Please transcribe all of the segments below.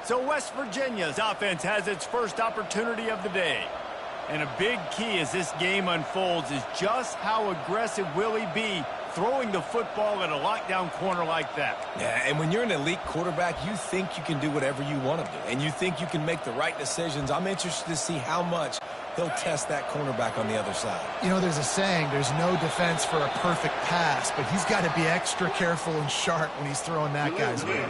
So West Virginia's offense has its first opportunity of the day. And a big key as this game unfolds is just how aggressive will he be throwing the football at a lockdown corner like that. Yeah, and when you're an elite quarterback, you think you can do whatever you want to do. And you think you can make the right decisions. I'm interested to see how much he'll test that cornerback on the other side. You know, there's a saying, there's no defense for a perfect pass, but he's got to be extra careful and sharp when he's throwing that guy's way.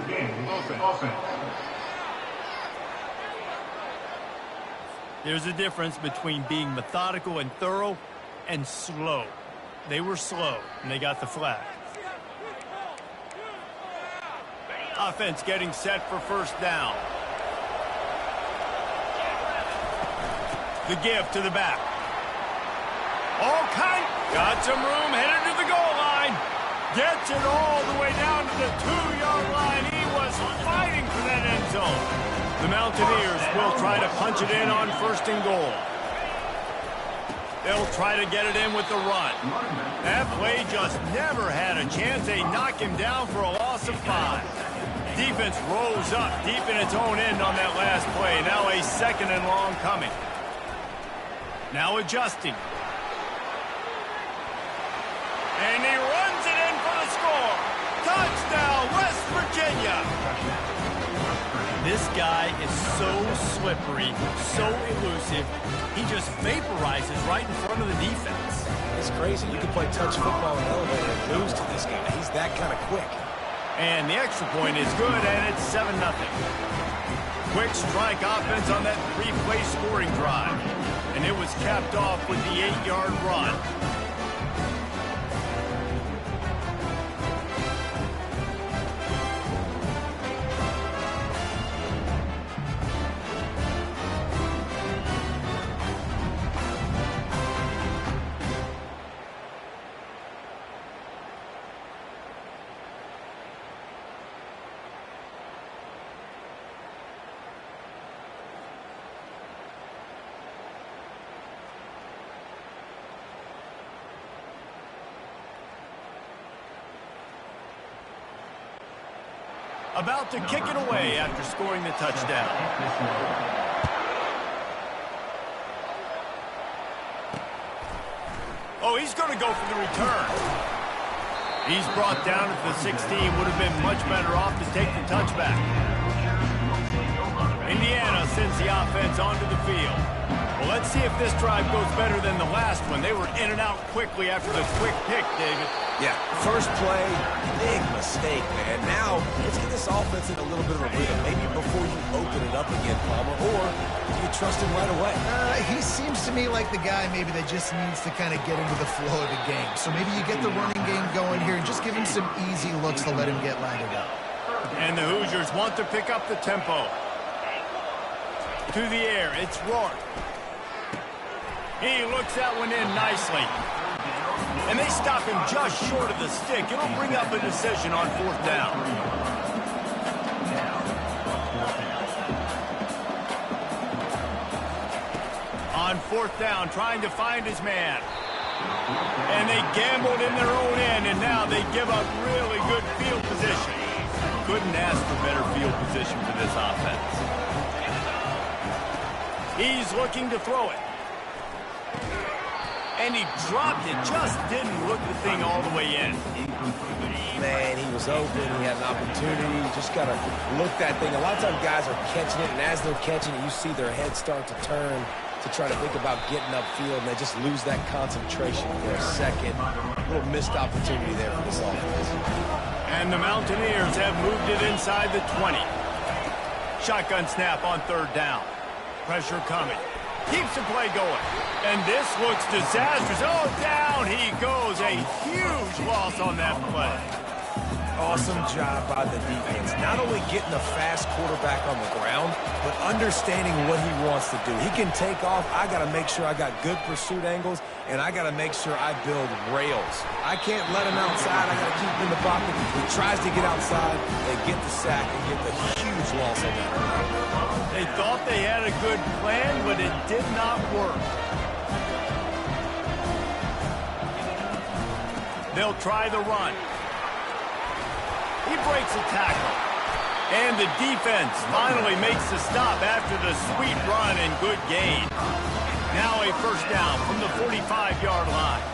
There's a difference between being methodical and thorough and slow. They were slow, and they got the flag. Offense getting set for first down. The give to the back. Got some room, headed to the goal line. Gets it all the way down to the 2-yard line. He was fighting for that end zone. The Mountaineers will try to punch it in on first and goal. They'll try to get it in with the run. That play just never had a chance. They knock him down for a loss of 5. Defense rolls up deep in its own end on that last play. Now a second and long coming. Now adjusting. And he runs it in for the score. Touchdown, West Virginia. This guy is so slippery, so elusive. He just vaporizes right in front of the defense. It's crazy. You can play touch football in an elevator and lose to this guy. He's that kind of quick. And the extra point is good, and it's 7-0. Quick strike offense on that 3-play scoring drive. And it was capped off with the 8-yard run. About to kick it away after scoring the touchdown. Oh, he's going to go for the return. He's brought down at the 16. Would have been much better off to take the touchback. Indiana sends the offense onto the field. Well, let's see if this drive goes better than the last one. They were in and out quickly after the quick pick, David. Yeah, first play, big mistake, man. Now, let's get this offense in a little bit of a rhythm. Maybe before you open it up again, Palmer, or do you trust him right away? He seems to me like the guy maybe that just needs to kind of get into the flow of the game. So maybe you get the running game going here and just give him some easy looks to let him get lined up. And the Hoosiers want to pick up the tempo. To the air, it's Rourke. He looks that one in nicely. And they stop him just short of the stick. It'll bring up a decision on fourth down. On fourth down, trying to find his man. And they gambled in their own end, and now they give up really good field position. Couldn't ask for better field position for this offense. He's looking to throw it. And he dropped it, just didn't look the thing all the way in. Man, he was open, he had an opportunity, you just got to look that thing. A lot of times guys are catching it, and as they're catching it, you see their head start to turn to try to think about getting upfield, and they just lose that concentration for a second. A little missed opportunity there for this offense. And the Mountaineers have moved it inside the 20. Shotgun snap on third down. Pressure coming. Keeps the play going. And this looks disastrous. Oh, down he goes. A huge loss on that play. Awesome job by the defense. Not only getting a fast quarterback on the ground, but understanding what he wants to do. He can take off. I got to make sure I got good pursuit angles, and I got to make sure I build rails. I can't let him outside. I got to keep him in the pocket. He tries to get outside and get the sack and get the huge loss on that. They thought they had a good plan, but it did not work. They'll try the run. He breaks a tackle. And the defense finally makes the stop after the sweet run and good gain. Now a first down from the 45-yard line.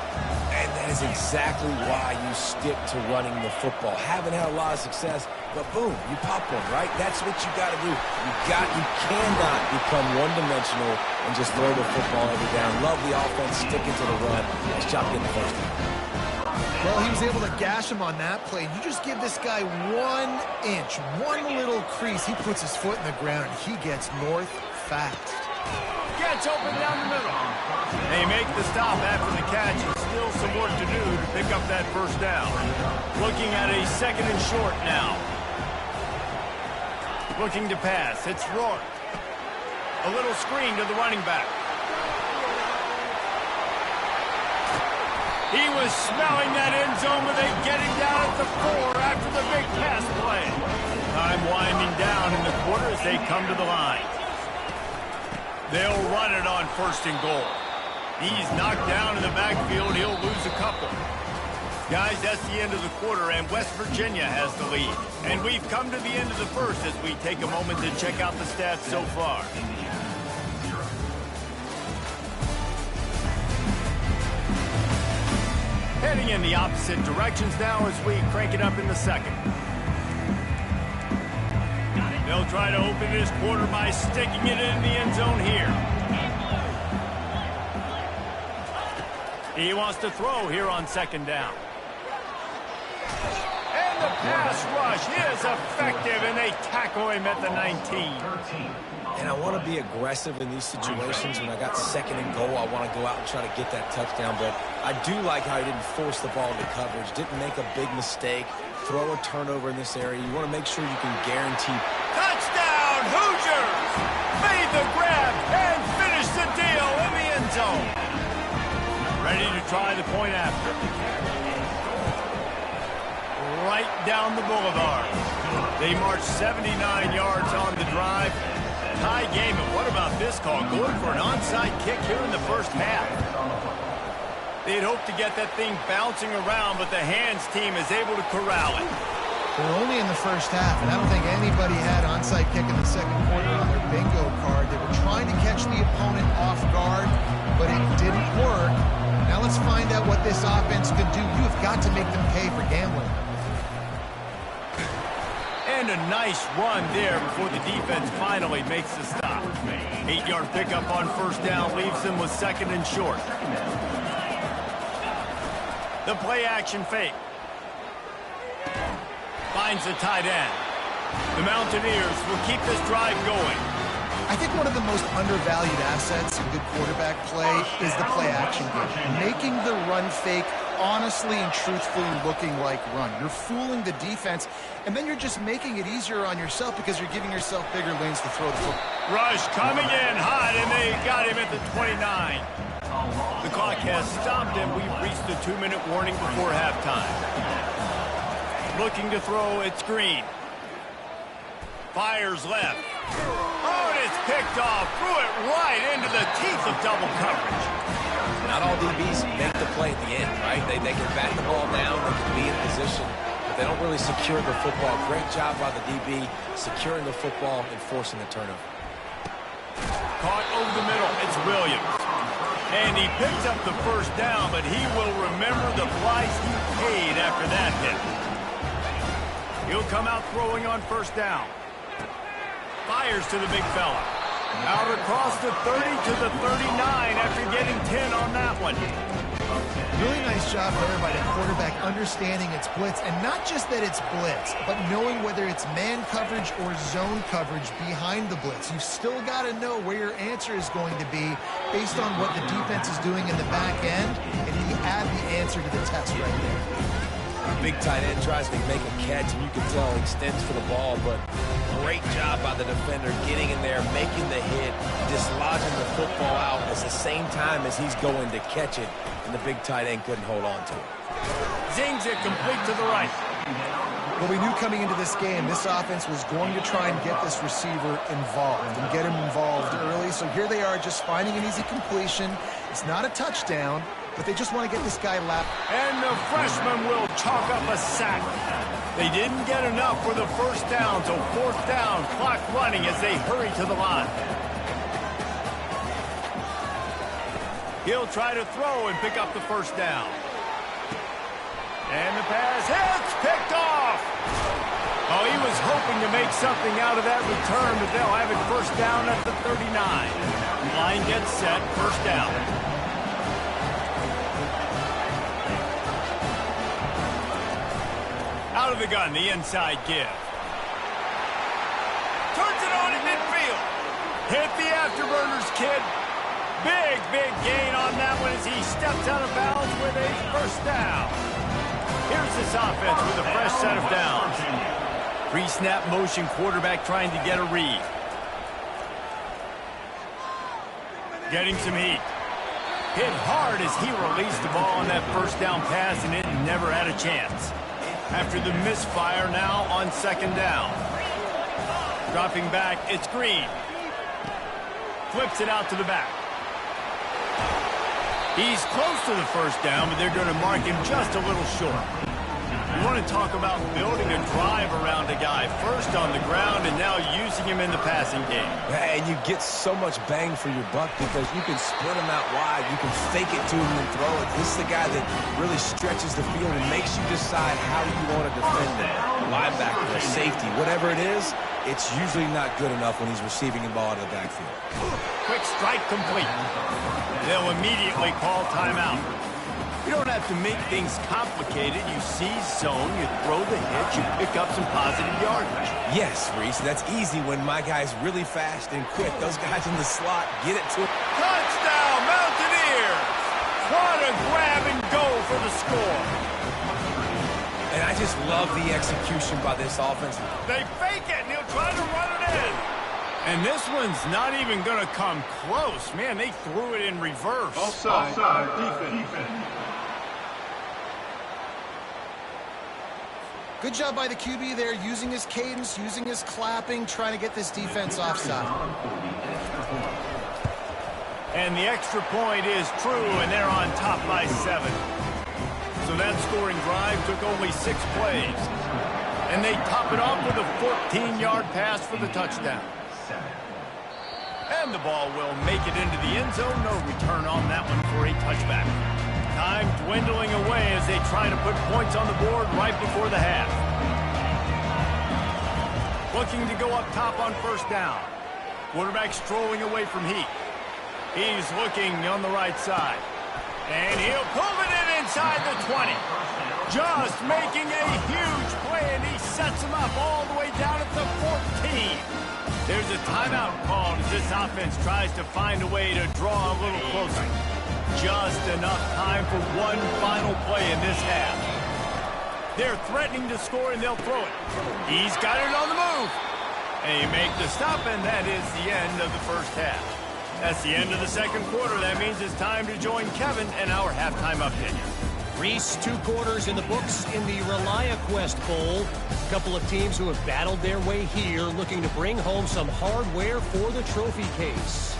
And that is exactly why you stick to running the football. Haven't had a lot of success, but boom, you pop one, right? That's what you got to do. You cannot become one-dimensional and just throw the football every down. Love the offense, sticking to the run. Nice job getting the first down. Well, he was able to gash him on that play. You just give this guy 1 inch, one little crease. He puts his foot in the ground, and he gets north fast. Gets open down the middle. They make the stop after the catch, and still some work to do to pick up that first down. Looking at a second and short now. Looking to pass. It's Rourke. A little screen to the running back. He was smelling that end zone, but they get him down at the 4 after the big pass play. Time winding down in the quarter as they come to the line. They'll run it on first and goal. He's knocked down in the backfield. He'll lose a couple. Guys, that's the end of the quarter, and West Virginia has the lead. And we've come to the end of the first as we take a moment to check out the stats so far. Heading in the opposite directions now as we crank it up in the second. They'll try to open this quarter by sticking it in the end zone here. He wants to throw here on second down. And the pass rush is effective, and they tackle him at the 19. And I want to be aggressive in these situations. When I got second and goal, I want to go out and try to get that touchdown. But I do like how he didn't force the ball into coverage, didn't make a big mistake, throw a turnover in this area. You want to make sure you can guarantee. Touchdown, Hoosiers! Made the grab and finished the deal in the end zone. Ready to try the point after. Right down the boulevard. They march 79 yards on the drive. Tie game, and what about this call? Going for an onside kick here in the first half. They'd hoped to get that thing bouncing around, but the hands team is able to corral it. We're only in the first half, and I don't think anybody had onside kick in the second quarter on their bingo card. They were trying to catch the opponent off guard, but it didn't work. Now let's find out what this offense could do. You have got to make them pay for gambling. And a nice run there before the defense finally makes the stop. 8-yard pickup on first down leaves them with second and short. The play action fake. Finds the tight end. The Mountaineers will keep this drive going. I think one of the most undervalued assets in good quarterback play is the play action game. Making the run fake honestly and truthfully looking like run. You're fooling the defense, and then you're just making it easier on yourself because you're giving yourself bigger lanes to throw the football. Rush coming in hot, and they got him at the 29. The clock has stopped, and we've reached the 2-minute warning before halftime. Looking to throw, it's Green. Fires left. Oh, and it's picked off. Threw it right into the teeth of double coverage. Not all DBs make the play at the end, right? They can bat the ball down, they can be in position, but they don't really secure the football. Great job by the DB securing the football and forcing the turnover. Caught over the middle. It's Williams. And he picks up the first down, but he will remember the price he paid after that hit. He'll come out throwing on first down. Fires to the big fella. Out across the 30 to the 39 after getting 10 on that one. Really nice job there by the quarterback understanding it's blitz, and not just that it's blitz, but knowing whether it's man coverage or zone coverage behind the blitz. You've still got to know where your answer is going to be based on what the defense is doing in the back end, and you add the answer to the test right there. Big tight end tries to make a catch, and you can tell he extends for the ball, but great job by the defender getting in there, making the hit, dislodging the football out at the same time as he's going to catch it, and the big tight end couldn't hold on to it. Zings it complete to the right. Well, we knew coming into this game, this offense was going to try and get this receiver involved and get him involved early. So here they are just finding an easy completion. It's not a touchdown, but they just want to get this guy lapped. And the freshman will chalk up a sack. They didn't get enough for the first down, so fourth down, clock running as they hurry to the line. He'll try to throw and pick up the first down. And the pass hits, picked off. Oh, he was hoping to make something out of that return, but they'll have it first down at the 39. Line gets set, first down. Out of the gun, the inside give. Turns it on in midfield. Hit the afterburners, kid. Big gain on that one as he steps out of bounds with a first down. Here's this offense with a fresh set of downs. Pre-snap motion, quarterback trying to get a read. Getting some heat. Hit hard as he released the ball on that first down pass, and it never had a chance. After the misfire, now on second down. Dropping back, it's Green. Flips it out to the back. He's close to the first down, but they're going to mark him just a little short. You want to talk about building a drive around a guy, first on the ground and now using him in the passing game. And you get so much bang for your buck because you can split him out wide. You can fake it to him and throw it. This is the guy that really stretches the field and makes you decide how you want to defend him. Linebacker, a safety, whatever it is, it's usually not good enough when he's receiving the ball out of the backfield. Quick strike complete. They'll immediately call timeout. You don't have to make things complicated. You seize zone, you throw the hitch, you pick up some positive yardage. Yes, Reese, that's easy when my guy's really fast and quick. Those guys in the slot, get it to him. Touchdown, Mountaineers! What a grab and go for the score. And I just love the execution by this offense. They fake it, and he'll try to run it in. And this one's not even going to come close. Man, they threw it in reverse. Offside defense. Good job by the QB there, using his cadence, using his clapping, trying to get this defense offside. And the extra point is true, and they're on top by 7. So that scoring drive took only 6 plays. And they top it off with a 14-yard pass for the touchdown. And the ball will make it into the end zone. No return on that one for a touchback. Time dwindling away as they try to put points on the board right before the half. Looking to go up top on first down. Quarterback strolling away from heat. He's looking on the right side. And he'll pull it in inside the 20. Just making a huge play, and he sets him up all the way down at the 14. There's a timeout called as this offense tries to find a way to draw a little closer. Just enough time for one final play in this half. They're threatening to score, and they'll throw it. He's got it on the move. They make the stop, and that is the end of the first half. That's the end of the second quarter. That means it's time to join Kevin and our halftime update. Reese, 2 quarters in the books in the ReliaQuest Bowl. A couple of teams who have battled their way here, looking to bring home some hardware for the trophy case.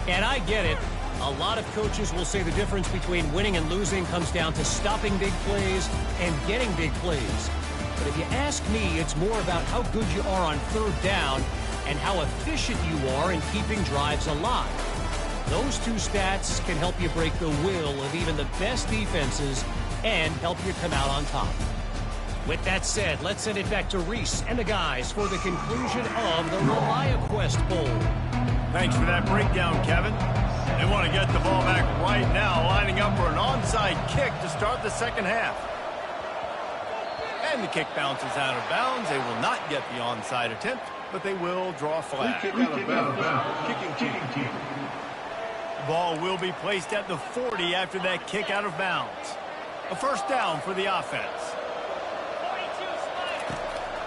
And I get it. A lot of coaches will say the difference between winning and losing comes down to stopping big plays and getting big plays. But if you ask me, it's more about how good you are on third down and how efficient you are in keeping drives alive. Those 2 stats can help you break the will of even the best defenses and help you come out on top. With that said, let's send it back to Reese and the guys for the conclusion of the ReliaQuest Bowl. Thanks for that breakdown, Kevin. They want to get the ball back right now, lining up for an onside kick to start the second half. And the kick bounces out of bounds. They will not get the onside attempt, but they will draw a flag. Kick out of bounds. Kicking team. The ball will be placed at the 40 after that kick out of bounds. A first down for the offense.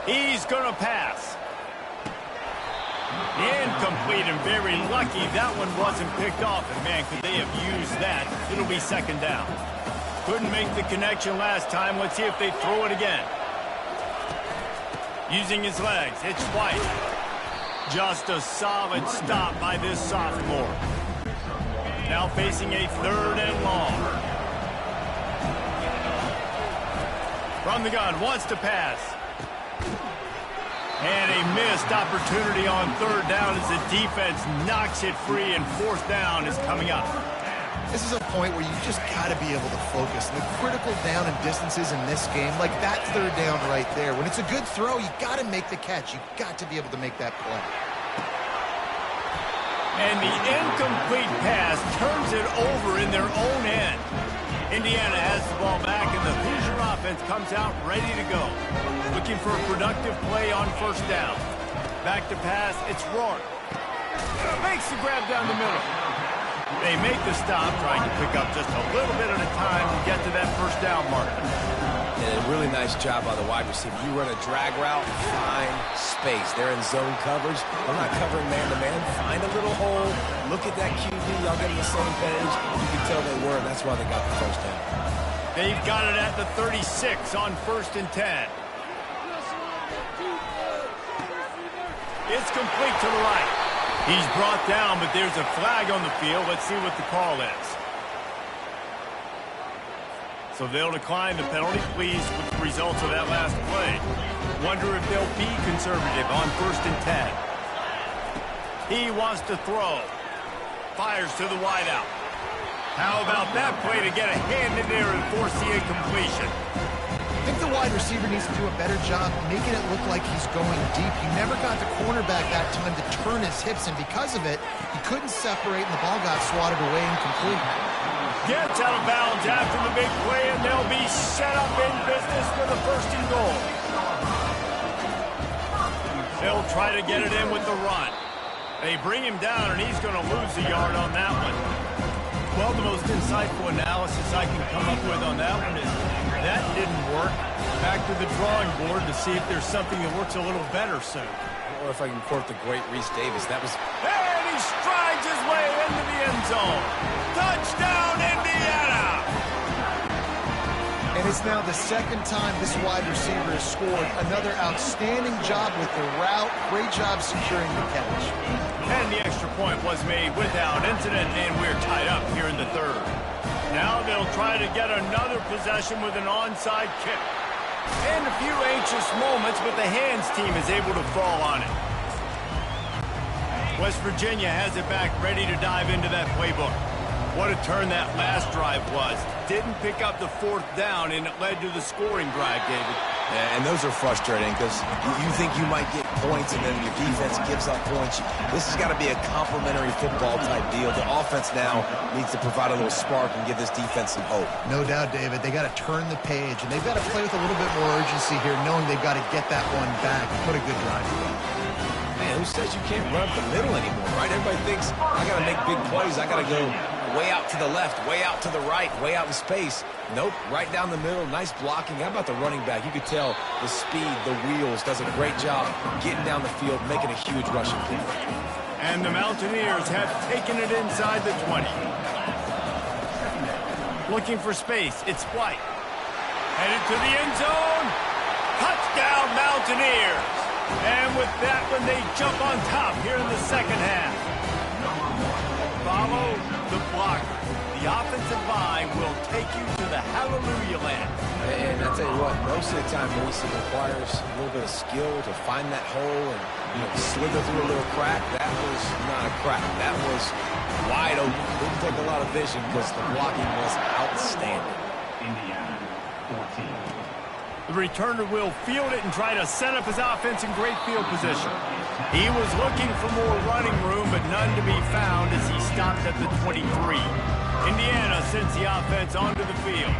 He's going to pass. Incomplete, and very lucky that one wasn't picked off. And man, could they have used that? It'll be second down. Couldn't make the connection last time. Let's see if they throw it again. Using his legs, it's White. Just a solid stop by this sophomore. Now facing a 3rd and long. From the gun, wants to pass. And a missed opportunity on third down as the defense knocks it free, and fourth down is coming up. This is a point where you just got to be able to focus. The critical down and distances in this game, like that third down right there. When it's a good throw, you got to make the catch. You got to be able to make that play. And the incomplete pass turns it over in their own end. Indiana has the ball back, and the Hoosier offense comes out ready to go. Looking for a productive play on first down. Back to pass, it's Rourke. Makes the grab down the middle. They make the stop, trying to pick up just a little bit at a time to get to that first down mark. And a really nice job by the wide receiver. You run a drag route, find space. They're in zone coverage. They're not covering man-to-man. Find a little hole. Look at that QB. Y'all get on the same page. You can tell they were, and that's why they got the first down. They've got it at the 36 on 1st and 10. It's complete to the right. He's brought down, but there's a flag on the field. Let's see what the call is. So they'll decline the penalty, pleased with the results of that last play. Wonder if they'll be conservative on 1st and 10. He wants to throw. Fires to the wideout. How about that play to get a hand in there and force the incompletion? I think the wide receiver needs to do a better job making it look like he's going deep. He never got the cornerback that time to turn his hips, and because of it, he couldn't separate, and the ball got swatted away incomplete. Gets out of bounds after the big play, and they'll be set up in business with a 1st and goal. They'll try to get it in with the run. They bring him down, and he's going to lose a yard on that one. Well, the most insightful analysis I can come up with on that one is that didn't work. Back to the drawing board to see if there's something that works a little better soon. Or if I can quote the great Reese Davis, that was... And he strides his way into the end zone. Touchdown, Indiana! And it's now the second time this wide receiver has scored. Another outstanding job with the route. Great job securing the catch. And the extra point was made without incident, and we're tied up here in the third. Now they'll try to get another possession with an onside kick. And a few anxious moments, but the hands team is able to fall on it. West Virginia has it back, ready to dive into that playbook. What a turn that last drive was. Didn't pick up the 4th down, and it led to the scoring drive, David. Yeah, and those are frustrating because you think you might get points and then your defense gives up points. This has got to be a complementary football type deal. The offense now needs to provide a little spark and give this defense some hope. No doubt, David. They got to turn the page, and they've got to play with a little bit more urgency here, knowing they've got to get that one back and put a good drive together. Man, who says you can't run up the middle anymore, right? Everybody thinks, I got to make big plays. I got to go way out to the left, way out to the right, way out in space. Nope, right down the middle, nice blocking. How about the running back? You could tell the speed, the wheels, does a great job getting down the field, making a huge rushing play. And the Mountaineers have taken it inside the 20. Looking for space, it's White. Headed to the end zone. Touchdown, Mountaineers. And with that one, they jump on top here in the second half. Follow the blocker. The offensive line will take you to the hallelujah land. And I tell you what, most of the time, Maurice, it requires a little bit of skill to find that hole and slither through a little crack. That was not a crack. That was wide open. Didn't take a lot of vision because the blocking was outstanding. Indiana, 14. The returner will field it and try to set up his offense in great field position. He was looking for more running room, but none to be found as he stopped at the 23. Indiana sends the offense onto the field.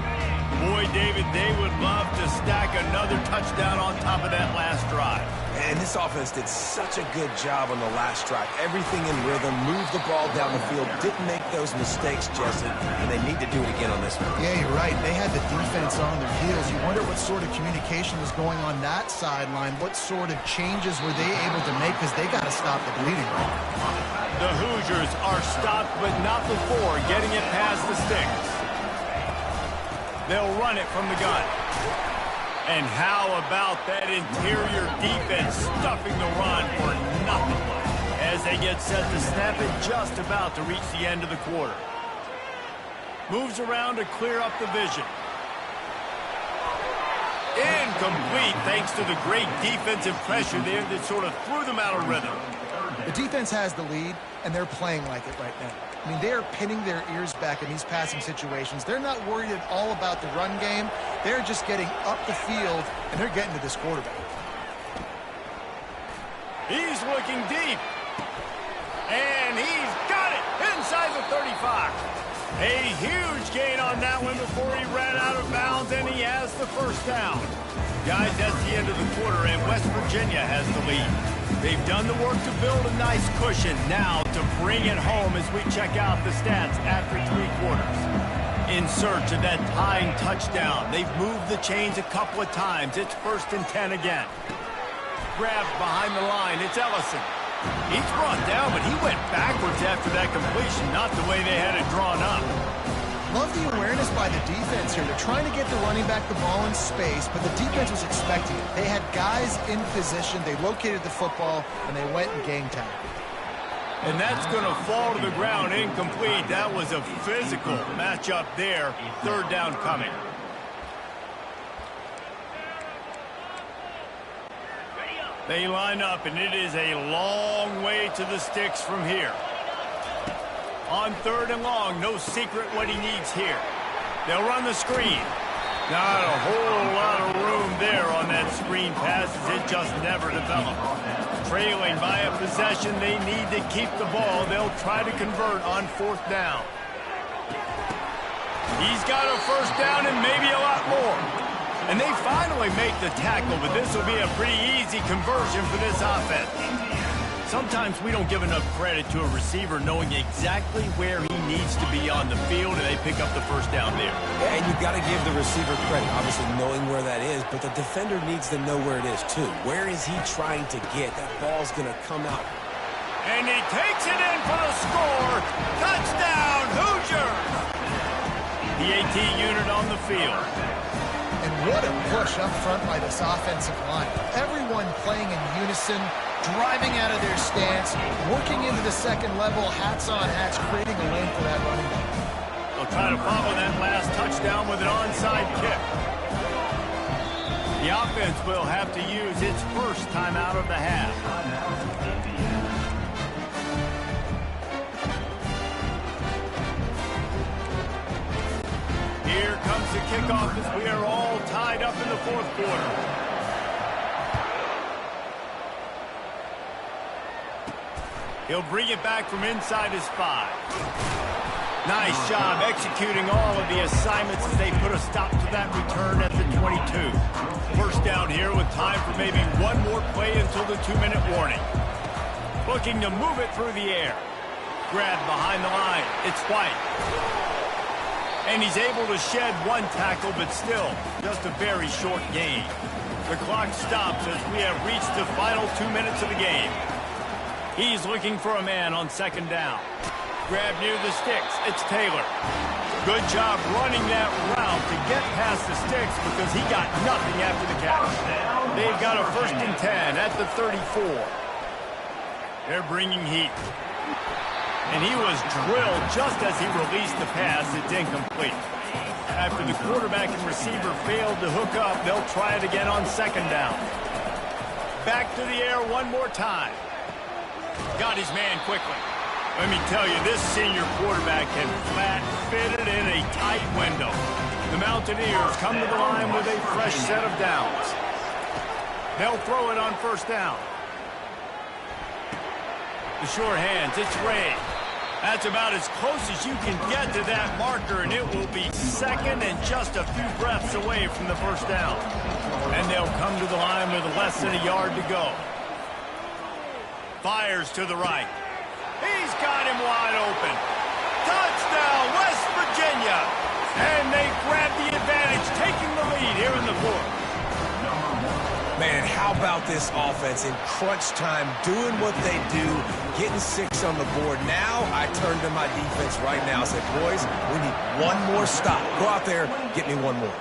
Boy, David, they would love to stack another touchdown on top of that last drive. And this offense did such a good job on the last drive. Everything in rhythm, moved the ball down the field, didn't make those mistakes, Jesse, and they need to do it again on this one. Yeah, you're right. They had the defense on their heels. You wonder what sort of communication was going on that sideline. What sort of changes were they able to make because they got to stop the bleeding right now. The Hoosiers are stopped, but not before getting it past the sticks. They'll run it from the gun. And how about that interior defense stuffing the run for nothing as they get set to snap it just about to reach the end of the quarter. Moves around to clear up the vision. Incomplete thanks to the great defensive pressure there that sort of threw them out of rhythm. The defense has the lead, and they're playing like it right now. I mean, they are pinning their ears back in these passing situations. They're not worried at all about the run game. They're just getting up the field, and they're getting to this quarterback. He's looking deep. And he's got it inside the 35. A huge gain on that one before he ran out of bounds, and he has the first down. Guys, that's the end of the quarter, and West Virginia has the lead. They've done the work to build a nice cushion. Now to bring it home as we check out the stats after 3 quarters. In search of that tying touchdown. They've moved the chains a couple of times. It's 1st and 10 again. Grabbed behind the line. It's Ellison. He's brought down, but he went backwards after that completion, not the way they had it drawn up. Love the awareness by the defense here. They're trying to get the running back the ball in space, but the defense was expecting it. They had guys in position. They located the football, and they went and gang tackle. And that's going to fall to the ground incomplete. That was a physical matchup there. 3rd down coming. They line up, and it is a long way to the sticks from here. On 3rd and long, no secret what he needs here. They'll run the screen. Not a whole lot of room there on that screen pass, as it just never developed. Trailing by a possession, they need to keep the ball. They'll try to convert on 4th down. He's got a 1st down and maybe a lot more. And they finally make the tackle, but this will be a pretty easy conversion for this offense. Sometimes we don't give enough credit to a receiver knowing exactly where he needs to be on the field, and they pick up the 1st down there. Yeah, and you've got to give the receiver credit, obviously knowing where that is, but the defender needs to know where it is too. Where is he trying to get? That ball's going to come out. And he takes it in for the score. Touchdown, Hoosiers! The AT unit on the field. And what a push up front by this offensive line. Everyone playing in unison, driving out of their stance, working into the 2nd level, hats on hats, creating a lane for that running back. They'll try to follow that last touchdown with an onside kick. The offense will have to use its 1st timeout of the half. Here comes the kickoff as we are all tied up in the 4th quarter. He'll bring it back from inside his 5. Nice job executing all of the assignments as they put a stop to that return at the 22. 1st down here with time for maybe one more play until the 2-minute warning. Looking to move it through the air. Grabbed behind the line. It's White. And he's able to shed 1 tackle, but still just a very short gain. The clock stops as we have reached the final 2 minutes of the game. He's looking for a man on 2nd down. Grab near the sticks. It's Taylor. Good job running that route to get past the sticks because he got nothing after the catch. They've got a 1st and 10 at the 34. They're bringing heat. And he was drilled just as he released the pass. It's incomplete. After the quarterback and receiver failed to hook up, they'll try it again on 2nd down. Back to the air one more time. Got his man quickly. Let me tell you, this senior quarterback can flat fit it in a tight window. The Mountaineers come to the line with a fresh set of downs. They'll throw it on 1st down. The sure hands, it's Ray. That's about as close as you can get to that marker, and it will be 2nd and just a few breaths away from the 1st down. And they'll come to the line with less than a yard to go. Fires to the right. He's got him wide open. Touchdown, West Virginia. And they grab the advantage, taking the lead here in the 4th. Man, how about this offense in crunch time, doing what they do, getting 6 on the board. Now I turn to my defense right now and say, boys, we need 1 more stop. Go out there, get me 1 more.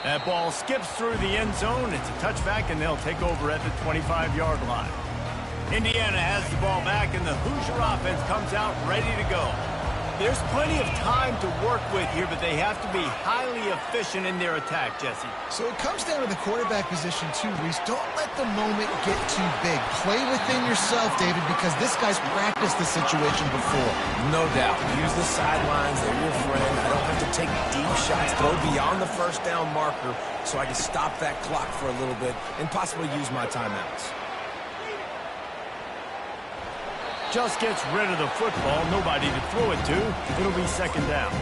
That ball skips through the end zone. It's a touchback, and they'll take over at the 25-yard line. Indiana has the ball back, and the Hoosier offense comes out ready to go. There's plenty of time to work with here, but they have to be highly efficient in their attack, Jesse. So it comes down to the quarterback position, too, Reese. Don't let the moment get too big. Play within yourself, David, because this guy's practiced the situation before. No doubt. Use the sidelines. They're your friend. I don't have to take deep shots, throw beyond the first down marker so I can stop that clock for a little bit and possibly use my timeouts. Just gets rid of the football, nobody to throw it to. It'll be second down.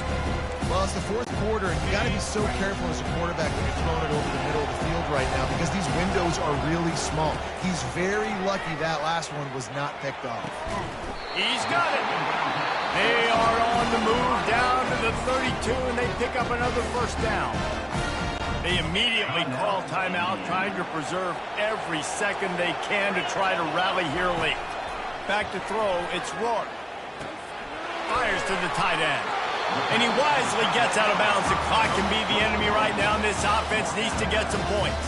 Well, it's the fourth quarter, and you got to be so careful as a quarterback when you're throwing it over the middle of the field right now because these windows are really small. He's very lucky that last one was not picked off. He's got it. They are on the move down to the 32, and they pick up another first down. They immediately call timeout, trying to preserve every second they can to try to rally here late. Back to throw, it's Rourke. Fires to the tight end. And he wisely gets out of bounds. The clock can be the enemy right now, and this offense needs to get some points.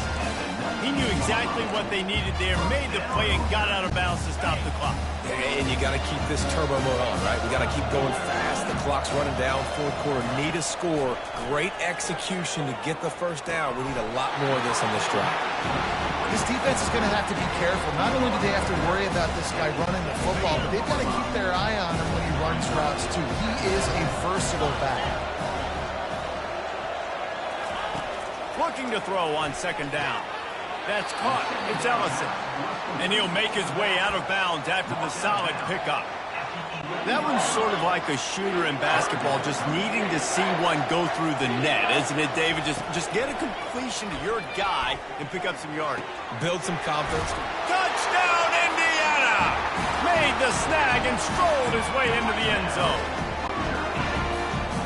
He knew exactly what they needed there, made the play, and got out of bounds to stop the clock. And you got to keep this turbo mode on, right? We got to keep going fast. The clock's running down, fourth quarter. Need a score. Great execution to get the first down. We need a lot more of this on this drive. This defense is going to have to be careful. Not only do they have to worry about this guy running the football, but they've got to keep their eye on him when he runs routes, too. He is a versatile back. Looking to throw on second down. That's caught. It's Ellison. And he'll make his way out of bounds after the solid pickup. That one's sort of like a shooter in basketball, just needing to see one go through the net, isn't it, David? Just get a completion to your guy and pick up some yardage. Build some confidence. Touchdown, Indiana! Made the snag and strolled his way into the end zone.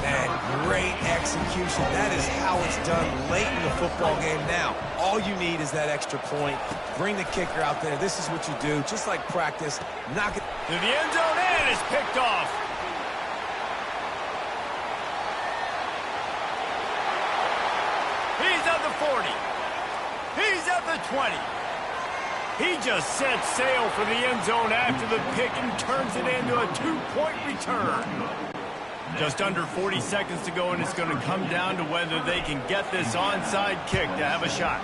Man, great execution. That is how it's done late in the football game now. All you need is that extra point. Bring the kicker out there. This is what you do. Just like practice. Knock it To the end zone and is picked off. He's at the 40. He's at the 20. He just set sail for the end zone after the pick and turns it into a two-point return. Just under 40 seconds to go, and it's going to come down to whether they can get this onside kick to have a shot.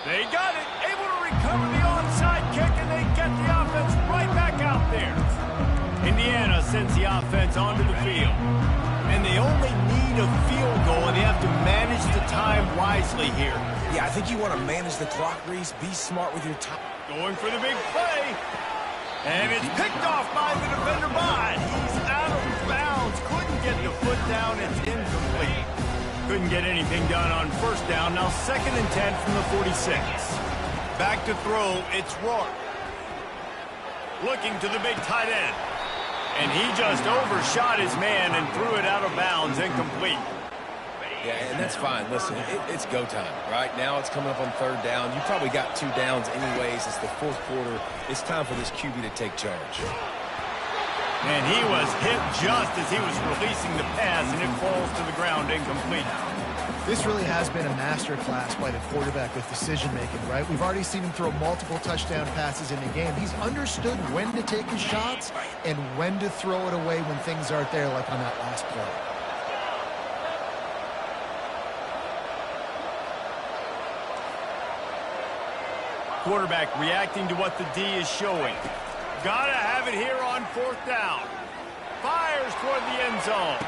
They got it, able to recover the onside kick, and they get the offense right back out there. Indiana sends the offense onto the field. And they only need a field goal, and they have to manage the time wisely here. Yeah, I think you want to manage the clock, Reese. Be smart with your time. Going for the big play. And it's picked off by the defender, but he's out of bounds. Couldn't get the foot down. It's incomplete. Couldn't get anything done on first down. Now 2nd and 10 from the 46. Back to throw, it's Rourke. Looking to the big tight end. And he just overshot his man and threw it out of bounds, incomplete. Yeah, and that's fine. Listen, it's go time, right? Now it's coming up on 3rd down. You probably got 2 downs anyways. It's the 4th quarter. It's time for this QB to take charge. And he was hit just as he was releasing the pass, and it falls to the ground incomplete. This really has been a masterclass by the quarterback with decision-making, right? We've already seen him throw multiple touchdown passes in the game. He's understood when to take his shots and when to throw it away when things aren't there, like on that last play. Quarterback reacting to what the D is showing. Gotta have it here on 4th down. Fires toward the end zone.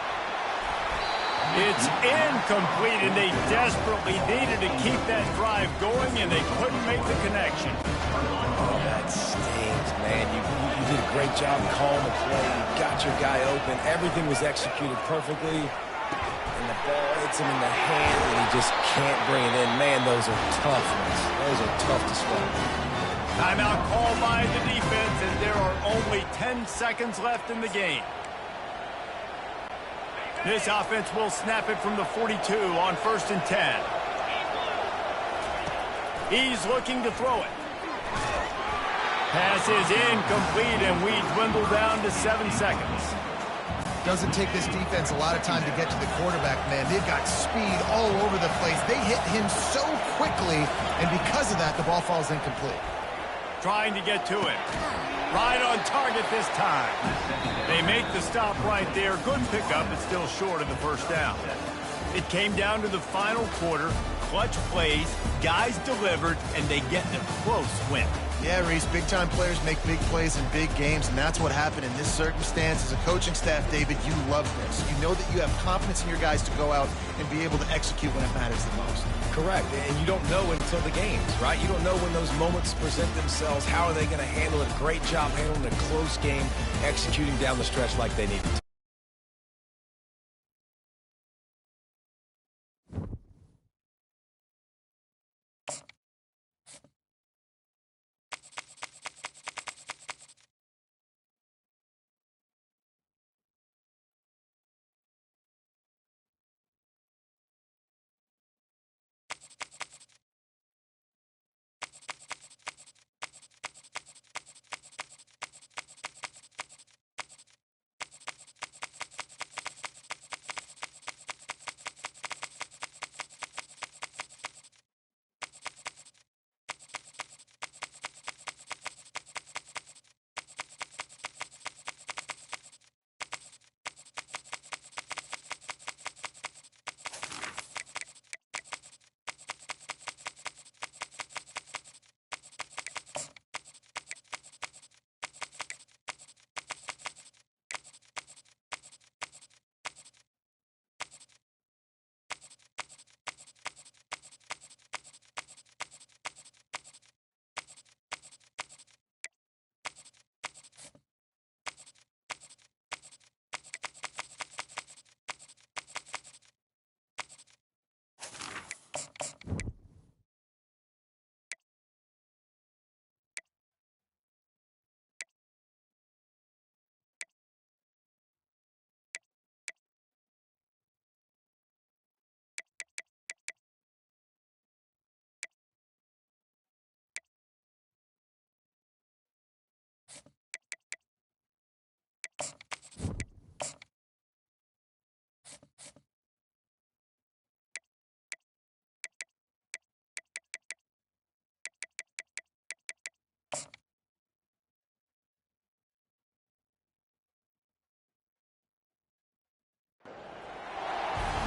It's incomplete, and they desperately needed to keep that drive going, and they couldn't make the connection. Oh, that stings, man. You did a great job calling the play. You got your guy open. Everything was executed perfectly. And the ball hits him in the hand, and he just can't bring it in. Man, those are tough ones. Those are tough to swallow. Timeout called by the defense, and there are only 10 seconds left in the game. This offense will snap it from the 42 on 1st and 10. He's looking to throw it. Pass is incomplete, and we dwindle down to 7 seconds. Doesn't take this defense a lot of time to get to the quarterback, man. They've got speed all over the place. They hit him so quickly, and because of that, the ball falls incomplete. Trying to get to him. Right on target this time. They make the stop right there. Good pickup, but still short of the first down. It came down to the final quarter. Clutch plays, guys delivered, and they get a close win. Yeah, Reese, big-time players make big plays in big games, and that's what happened in this circumstance. As a coaching staff, David, you love this. You know that you have confidence in your guys to go out and be able to execute when it matters the most. Correct, and you don't know until the games, right? You don't know when those moments present themselves. How are they going to handle it? Great job handling a close game, executing down the stretch like they needed to.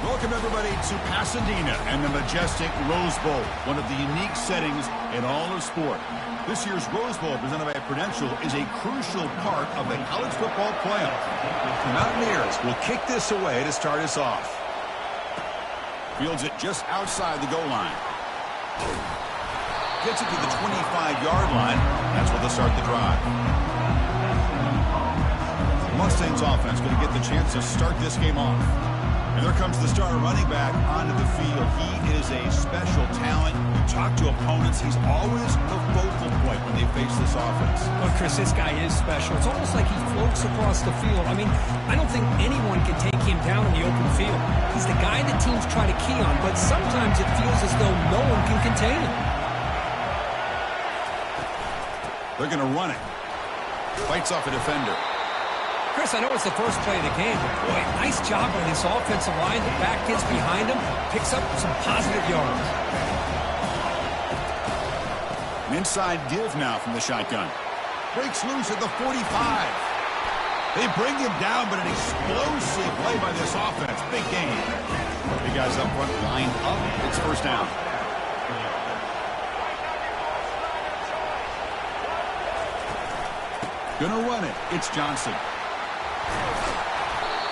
Welcome, everybody, to Pasadena and the majestic Rose Bowl, one of the unique settings in all of sport. This year's Rose Bowl, presented by Prudential, is a crucial part of the college football playoff. The Mountaineers will kick this away to start us off. Fields it just outside the goal line. Gets it to the 25-yard line. That's where they'll start the drive. The Mustangs offense going to get the chance to start this game off. And there comes the starter running back onto the field. He is a special talent. You talk to opponents, he's always the focal point when they face this offense. Well, Chris, this guy is special. It's almost like he floats across the field. I mean, I don't think anyone can take him down in the open field. He's the guy that teams try to key on, but sometimes it feels as though no one can contain him. They're going to run it. Fights off a defender. Chris, I know it's the first play of the game, but boy, nice job on this offensive line. The back gets behind him, picks up some positive yards. An inside give now from the shotgun. Breaks loose at the 45. They bring him down, but an explosive play by this offense. Big game. Big guys up front lined up. It's first down. Gonna run it. It's Johnson.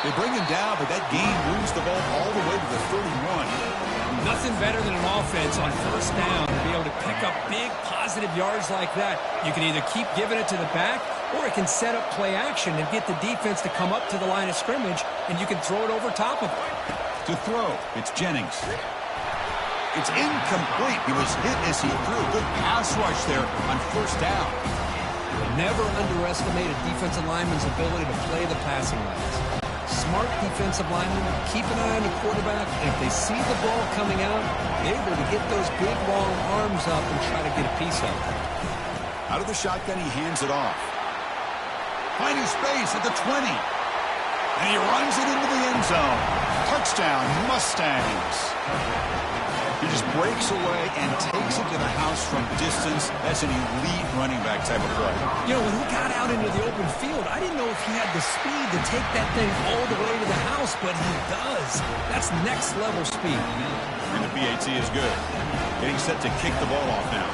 They bring him down, but that gain moves the ball all the way to the 31. Nothing better than an offense on first down to be able to pick up big positive yards like that. You can either keep giving it to the back, or it can set up play action and get the defense to come up to the line of scrimmage, and you can throw it over top of it. To throw, it's Jennings. It's incomplete. He was hit as he threw. Good pass rush there on first down. Never underestimate a defensive lineman's ability to play the passing lanes. Smart defensive linemen keep an eye on the quarterback, and if they see the ball coming out, they're able to get those big, long arms up and try to get a piece of it. Out of the shotgun, he hands it off. Finding space at the 20. And he runs it into the end zone. Touchdown, Mustangs. He just breaks away and takes it to the house from distance. That's an elite running back type of play. You know, when he got out into the open field, I didn't know if he had the speed to take that thing all the way to the house, but he does. That's next level speed. And the PAT is good. Getting set to kick the ball off now.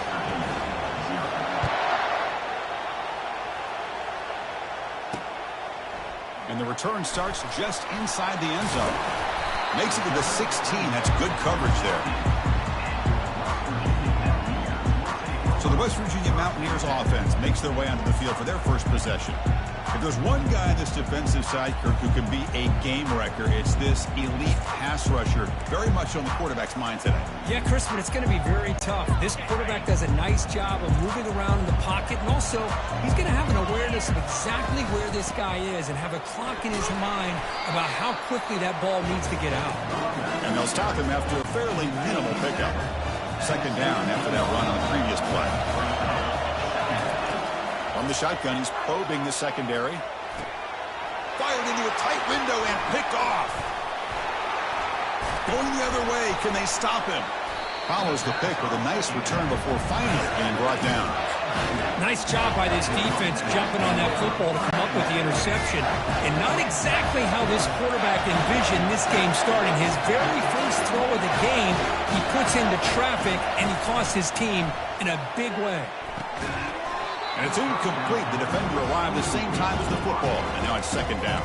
And the return starts just inside the end zone. Makes it to the 16. That's good coverage there. So the West Virginia Mountaineers offense makes their way onto the field for their first possession. If there's one guy on this defensive side, Kirk, who can be a game wrecker, it's this elite pass rusher, very much on the quarterback's mind today. Yeah, Chris, but it's going to be very tough. This quarterback does a nice job of moving around in the pocket, and also he's going to have an awareness of exactly where this guy is and have a clock in his mind about how quickly that ball needs to get out. And they'll stop him after a fairly minimal pickup. Second down after that run on the previous play. From the shotgun, he's probing the secondary. Fired into a tight window and picked off. Going the other way, can they stop him? Follows the pick with a nice return before finally being brought down. Nice job by this defense jumping on that football to come up with the interception. And not exactly how this quarterback envisioned this game starting. His very first throw of the game, he puts into traffic, and he costs his team in a big way. And it's incomplete. The defender arrived the same time as the football. And now it's second down.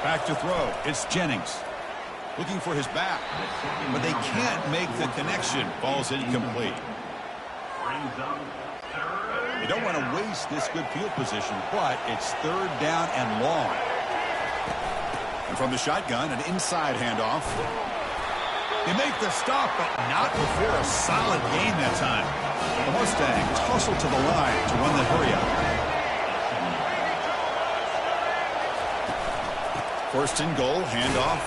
Back to throw. It's Jennings. Looking for his back, but they can't make the connection. Ball's incomplete. You don't want to waste this good field position, but it's third down and long. And from the shotgun, an inside handoff. They make the stop, but not before a solid gain that time. The Mustangs hustle to the line to run the hurry-up. First and goal, handoff.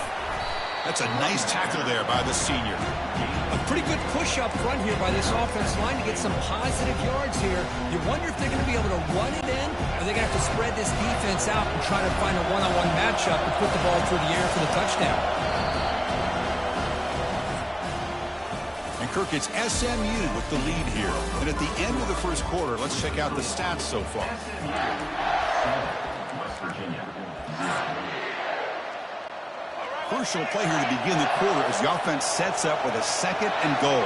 That's a nice tackle there by the senior. A pretty good push up front here by this offensive line to get some positive yards here. You wonder if they're going to be able to run it in, or they're going to have to spread this defense out and try to find a one-on-one matchup to put the ball through the air for the touchdown. And Kirk, it's SMU with the lead here. And at the end of the first quarter, let's check out the stats so far. West Virginia. Crucial play here to begin the quarter as the offense sets up with a second and goal.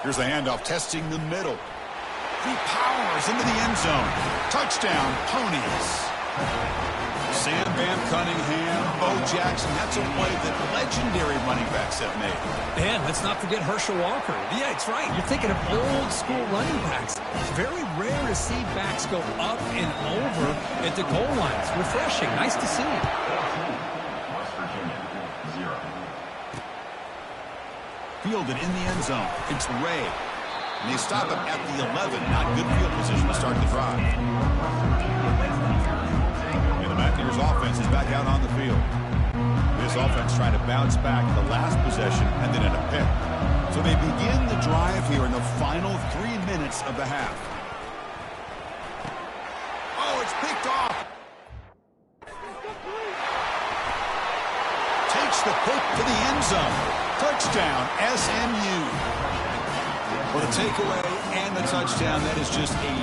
Here's the handoff, testing the middle. He powers into the end zone. Touchdown, Ponies. Sam Bam Cunningham, Bo Jackson. That's a play that legendary running backs have made. And let's not forget Herschel Walker. Yeah, it's right. You're thinking of old school running backs. It's very rare to see backs go up and over at the goal lines. Refreshing. Nice to see. West Virginia, 0. Fielded in the end zone. It's Ray. And they stop him at the 11. Not good field position to start the drive. And the Mountaineers offense is back out on the field. This offense trying to bounce back the last possession and then in a pick. So they begin the drive here in the final 3 minutes of the half. Oh, it's picked off. Takes the pick to the end zone. Touchdown, SMU. Well, the takeaway and the touchdown, that is just a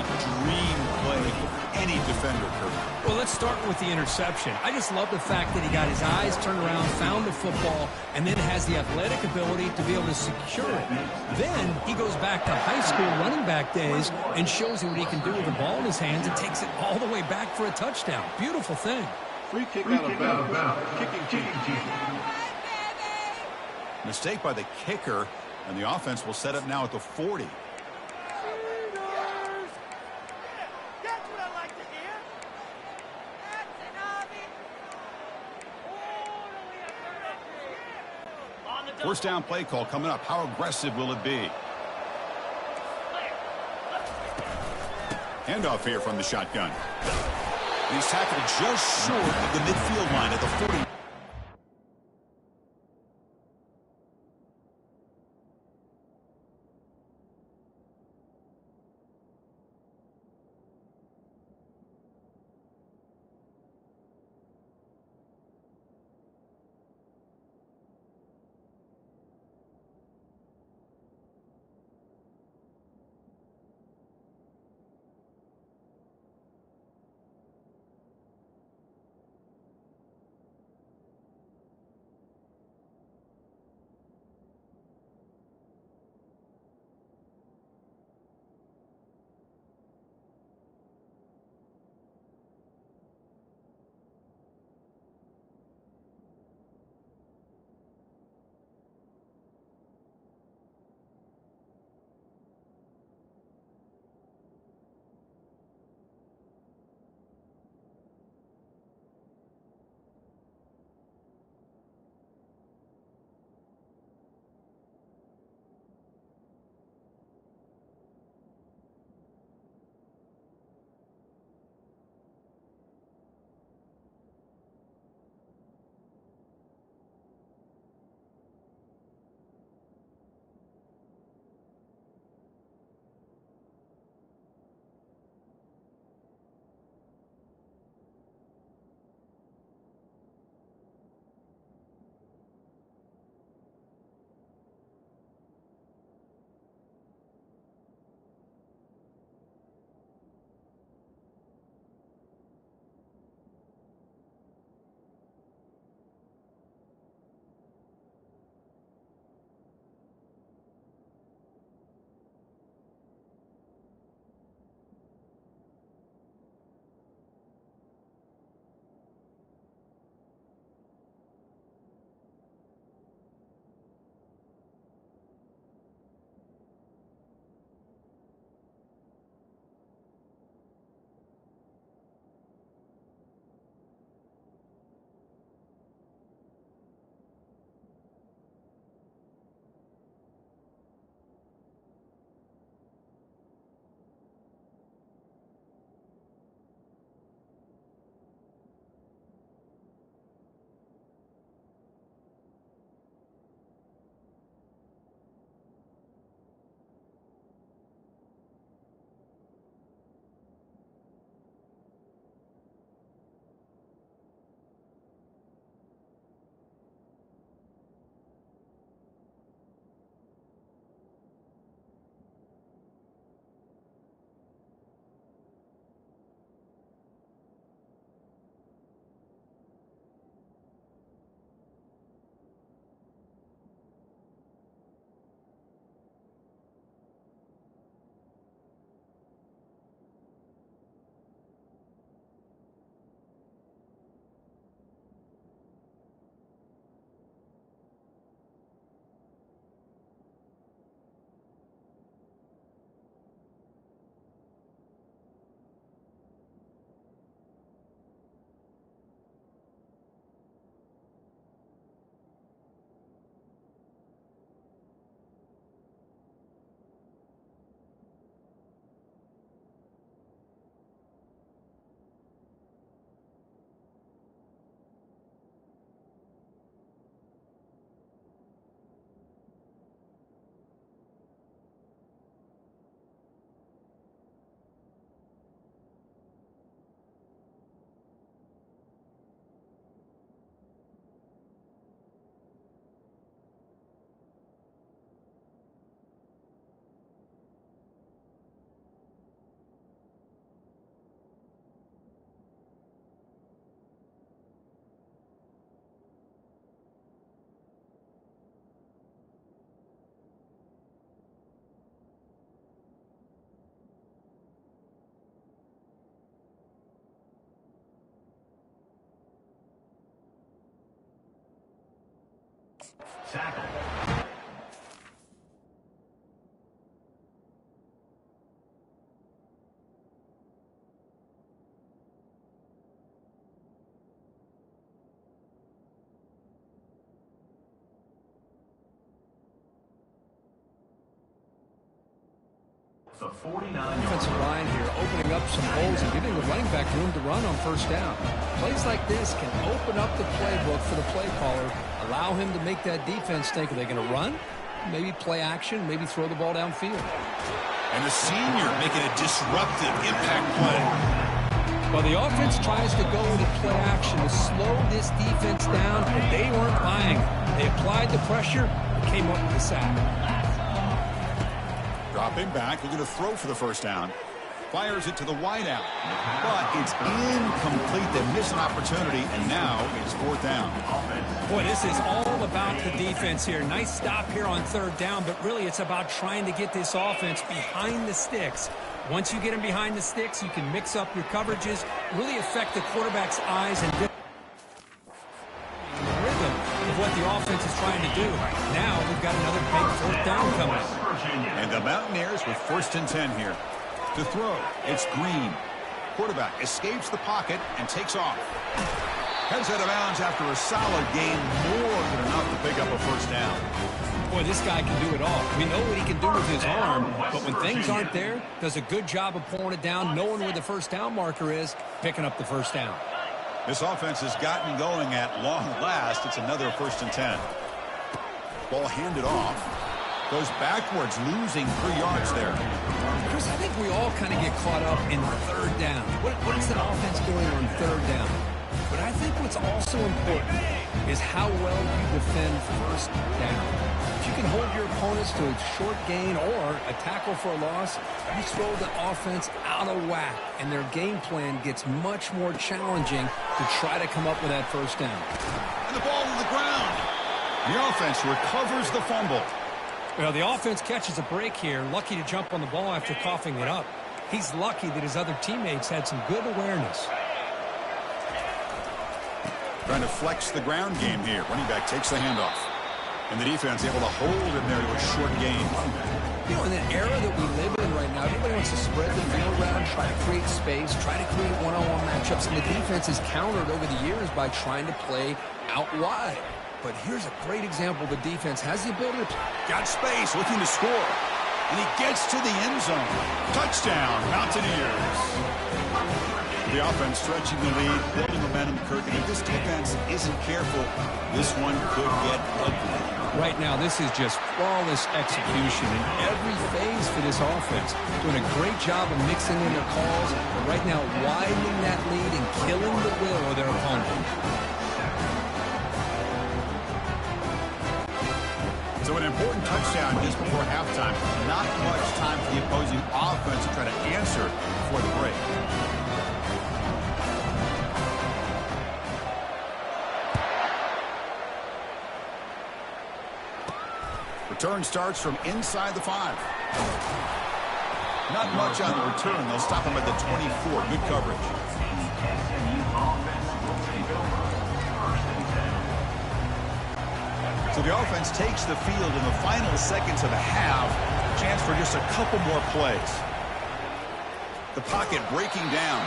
dream play for any defender, Kirk. Well, let's start with the interception. I just love the fact that he got his eyes turned around, found the football, and then has the athletic ability to be able to secure it. Then he goes back to high school running back days and shows you what he can do with the ball in his hands and takes it all the way back for a touchdown. Beautiful thing. Free kick out of bounds. Kicking team. Mistake by the kicker, and the offense will set up now at the 40. First down play call coming up. How aggressive will it be? Handoff here from the shotgun. He's tackled just short of the midfield line at the 40. The 49 Offensive line here opening up some holes and giving the running back room to run on first down. Plays like this can open up the playbook for the play caller, allow him to make that defense think, are they going to run? Maybe play action, maybe throw the ball downfield. And the senior making a disruptive impact play. Well, the offense tries to go into play action to slow this defense down, but they weren't buying it. They applied the pressure and came up with the sack. Dropping back, looking to throw for the first down. Fires it to the wideout. But it's incomplete. They miss an opportunity, and now it's fourth down. Boy, this is all about the defense here. Nice stop here on third down, but really it's about trying to get this offense behind the sticks. Once you get them behind the sticks, you can mix up your coverages, really affect the quarterback's eyes and the rhythm of what the offense is trying to do. Now we've got another big fourth down coming. And the Mountaineers with 1st and 10 here. To throw, it's Green. Quarterback escapes the pocket and takes off. Heads out of bounds after a solid gain, more than enough to pick up a first down. Boy, this guy can do it all. We know what he can do with his arm, but when things aren't there, does a good job of pulling it down, knowing where the first down marker is, picking up the first down. This offense has gotten going at long last. It's another 1st and 10. Ball handed off. Goes backwards, losing 3 yards there. Chris, I think we all kind of get caught up in third down. What is the offense doing on third down? But I think what's also important is how well you defend first down. If you can hold your opponents to a short gain or a tackle for a loss, you throw the offense out of whack, and their game plan gets much more challenging to try to come up with that first down. And the ball to the ground. The offense recovers the fumble. Well, the offense catches a break here, lucky to jump on the ball after coughing it up. He's lucky that his other teammates had some good awareness. Trying to flex the ground game here. Running back takes the handoff. And the defense able to hold him there to a short gain. You know, in the era that we live in right now, everybody wants to spread the field around, try to create space, try to create one-on-one matchups, and the defense is countered over the years by trying to play out wide. But here's a great example. The defense has the ability to... Got space, looking to score. And he gets to the end zone. Touchdown, Mountaineers. The offense stretching the lead, building momentum, Kirk. And if this defense isn't careful, this one could get ugly. Right now, this is just flawless execution in every phase for this offense. Doing a great job of mixing in their calls, but right now widening that lead and killing the will of their opponent. So an important touchdown just before halftime. Not much time for the opposing offense to try to answer before the break. Return starts from inside the 5. Not much on the return. They'll stop him at the 24. Good coverage. So the offense takes the field in the final seconds of the half. Chance for just a couple more plays. The pocket breaking down.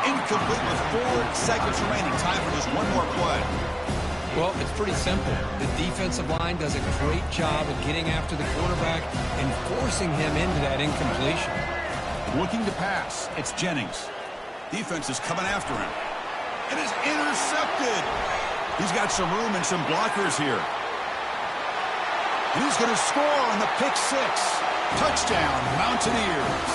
Incomplete with 4 seconds remaining. Time for just one more play. Well, it's pretty simple. The defensive line does a great job of getting after the quarterback and forcing him into that incompletion. Looking to pass. It's Jennings. Defense is coming after him. And is intercepted. He's got some room and some blockers here. And he's going to score on the pick 6. Touchdown, Mountaineers.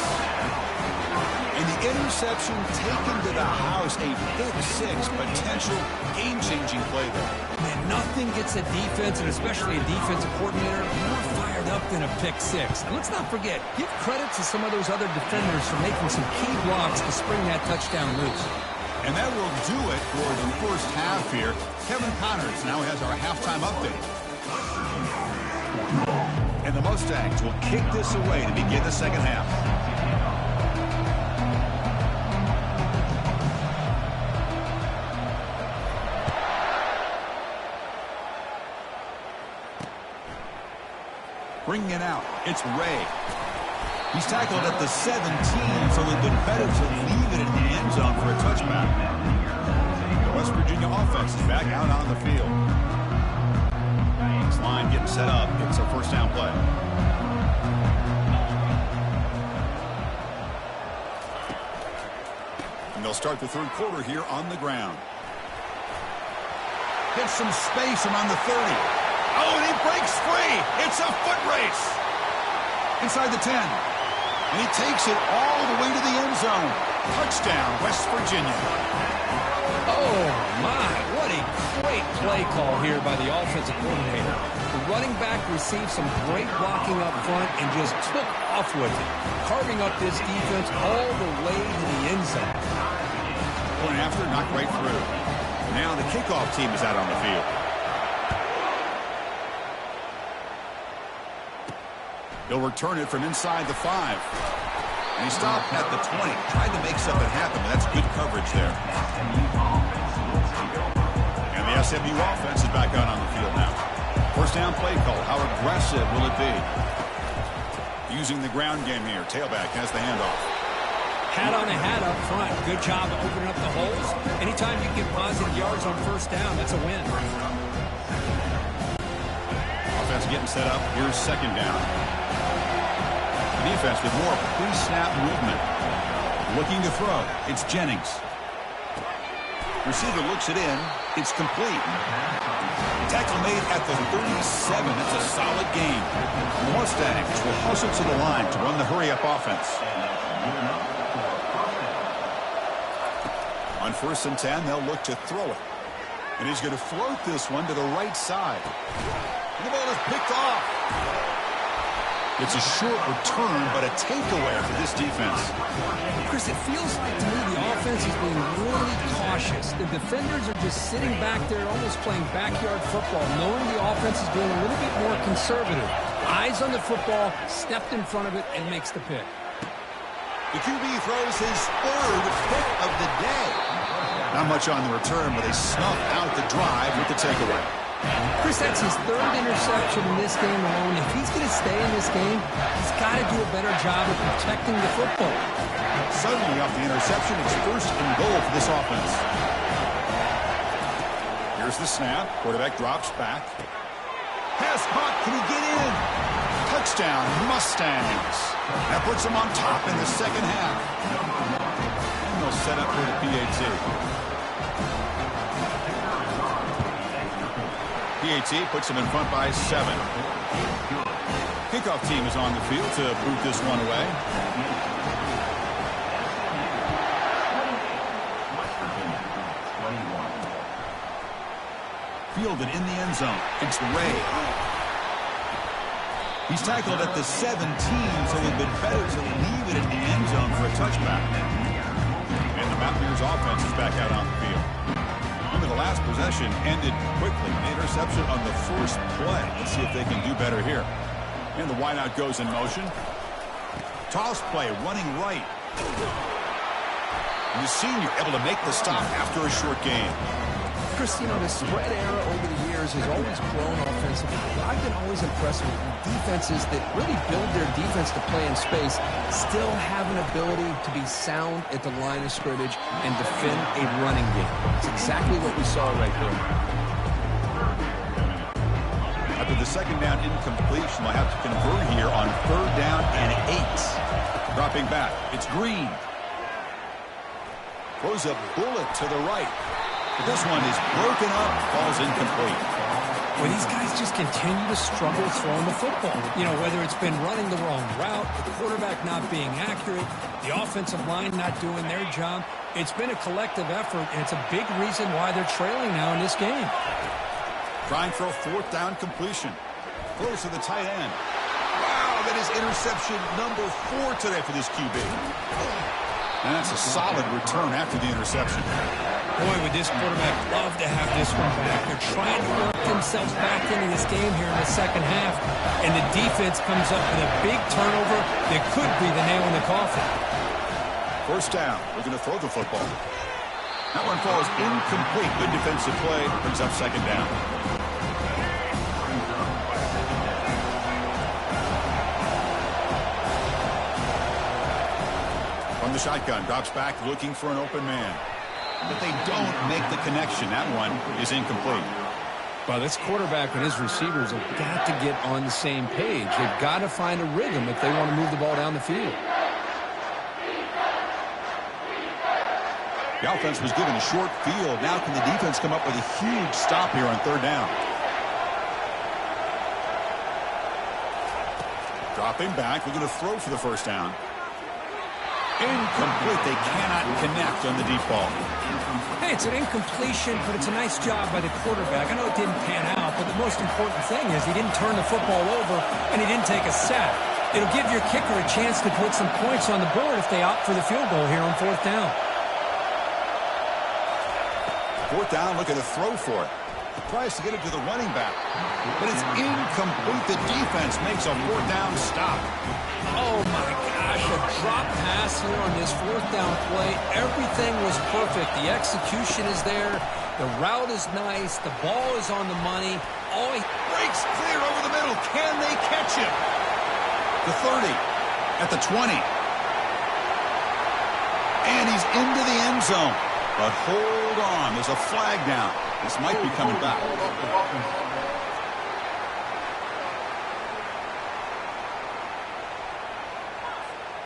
And the interception taken to the house, a pick 6, potential game-changing play there. Man, nothing gets a defense, and especially a defensive coordinator, more fired up than a pick 6. And let's not forget, give credit to some of those other defenders for making some key blocks to spring that touchdown loose. And that will do it for the first half here. Kevin Connors now has our halftime update. And the Mustangs will kick this away to begin the second half. Bringing it out, it's Ray. He's tackled at the 17, so they've been better to leave it in the end zone for a touchback. The West Virginia offense is back out on the field. This line getting set up. It's a first down play. And they'll start the third quarter here on the ground. Gets some space around the 30. Oh, and he breaks free. It's a foot race. Inside the 10. And he takes it all the way to the end zone. Touchdown, West Virginia. Oh, my. What a great play call here by the offensive coordinator. The running back received some great blocking up front and just took off with it, carving up this defense all the way to the end zone. Point after, knocked right through. Now the kickoff team is out on the field. He'll return it from inside the 5. And he stopped at the 20. Tried to make something happen, but that's good coverage there. And the SMU offense is back out on the field now. First down play call. How aggressive will it be? Using the ground game here. Tailback has the handoff. Hat on a hat up front. Good job of opening up the holes. Anytime you get positive yards on first down, that's a win. Offense getting set up. Here's second down. Defense with more pre-snap movement. Looking to throw. It's Jennings. Receiver looks it in. It's complete. Tackle made at the 37. That's a solid game. The Mustangs will hustle to the line to run the hurry-up offense. On 1st and 10, they'll look to throw it. And he's going to float this one to the right side. And the ball is picked off. It's a short return, but a takeaway for this defense. Chris, it feels like to me the offense is being really cautious. The defenders are just sitting back there almost playing backyard football, knowing the offense is being a little bit more conservative. Eyes on the football, stepped in front of it, and makes the pick. The QB throws his 3rd pick of the day. Not much on the return, but they snuff out the drive with the takeaway. Chris, that's his 3rd interception in this game alone. If he's going to stay in this game, he's got to do a better job of protecting the football. Suddenly off the interception, it's 1st and goal for this offense. Here's the snap. Quarterback drops back. Pass caught. Can he get in? Touchdown, Mustangs. That puts them on top in the second half. And they'll set up for the PAT. PAT puts them in front by 7. Kickoff team is on the field to boot this one away. Fielded in the end zone. It's Ray. He's tackled at the 17, so it would have been better to leave it in the end zone for a touchback. And the Mountaineers offense is back out on the field. The last possession ended quickly. An interception on the first play. Let's see if they can do better here. And the wideout goes in motion. Toss play, running right. And the senior able to make the stop after a short game. Chris, you know, the spread era over the years has always grown offensively. But I've been always impressed with defenses that really build their defense to play in space, still have an ability to be sound at the line of scrimmage and defend a running game. It's exactly what we saw right there. After the second down incompletion, they'll have to convert here on 3rd down and 8. Dropping back, it's Green. Throws a bullet to the right. But this one is broken up, falls incomplete. Well, these guys just continue to struggle throwing the football. You know, whether it's been running the wrong route, the quarterback not being accurate, the offensive line not doing their job. It's been a collective effort, and it's a big reason why they're trailing now in this game. Trying for a 4th down completion. Throws to the tight end. Wow, that is interception number 4 today for this QB. And that's a solid return after the interception. Boy, would this quarterback love to have this one back. They're trying to work themselves back into this game here in the second half, and the defense comes up with a big turnover that could be the nail in the coffin. 1st down. We're going to throw the football. That one falls incomplete. Good defensive play. Brings up 2nd down. From the shotgun, drops back looking for an open man. But they don't make the connection. That one is incomplete. Well, this quarterback and his receivers have got to get on the same page. They've got to find a rhythm if they want to move the ball down the field. The offense was given a short field. Now can the defense come up with a huge stop here on third down? Dropping back. We're going to throw for the first down. Incomplete. They cannot connect on the deep ball. Hey, it's an incompletion, but it's a nice job by the quarterback. I know it didn't pan out, but the most important thing is he didn't turn the football over and he didn't take a sack. It'll give your kicker a chance to put some points on the board if they opt for the field goal here on fourth down. Fourth down, looking to throw for it. Tries to get it to the running back, but it's incomplete. The defense makes a fourth down stop. Oh, my gosh, a drop pass here on this fourth down play. Everything was perfect. The execution is there. The route is nice. The ball is on the money. Oh, he Breaks clear over the middle. Can they catch him? The 30, at the 20. And he's into the end zone. But hold on, there's a flag down. This might be coming back.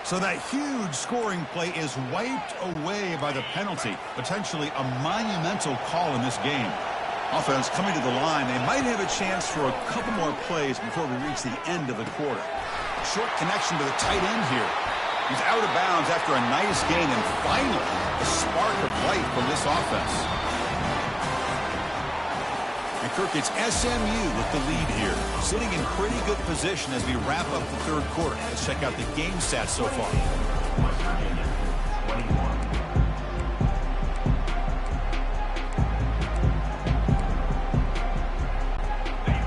So that huge scoring play is wiped away by the penalty. Potentially a monumental call in this game. Offense coming to the line. They might have a chance for a couple more plays before we reach the end of the quarter. Short connection to the tight end here. He's out of bounds after a nice gain, and finally, a spark of light from this offense. And Kirk, it's SMU with the lead here, sitting in pretty good position as we wrap up the third quarter. Let's check out the game stats so far.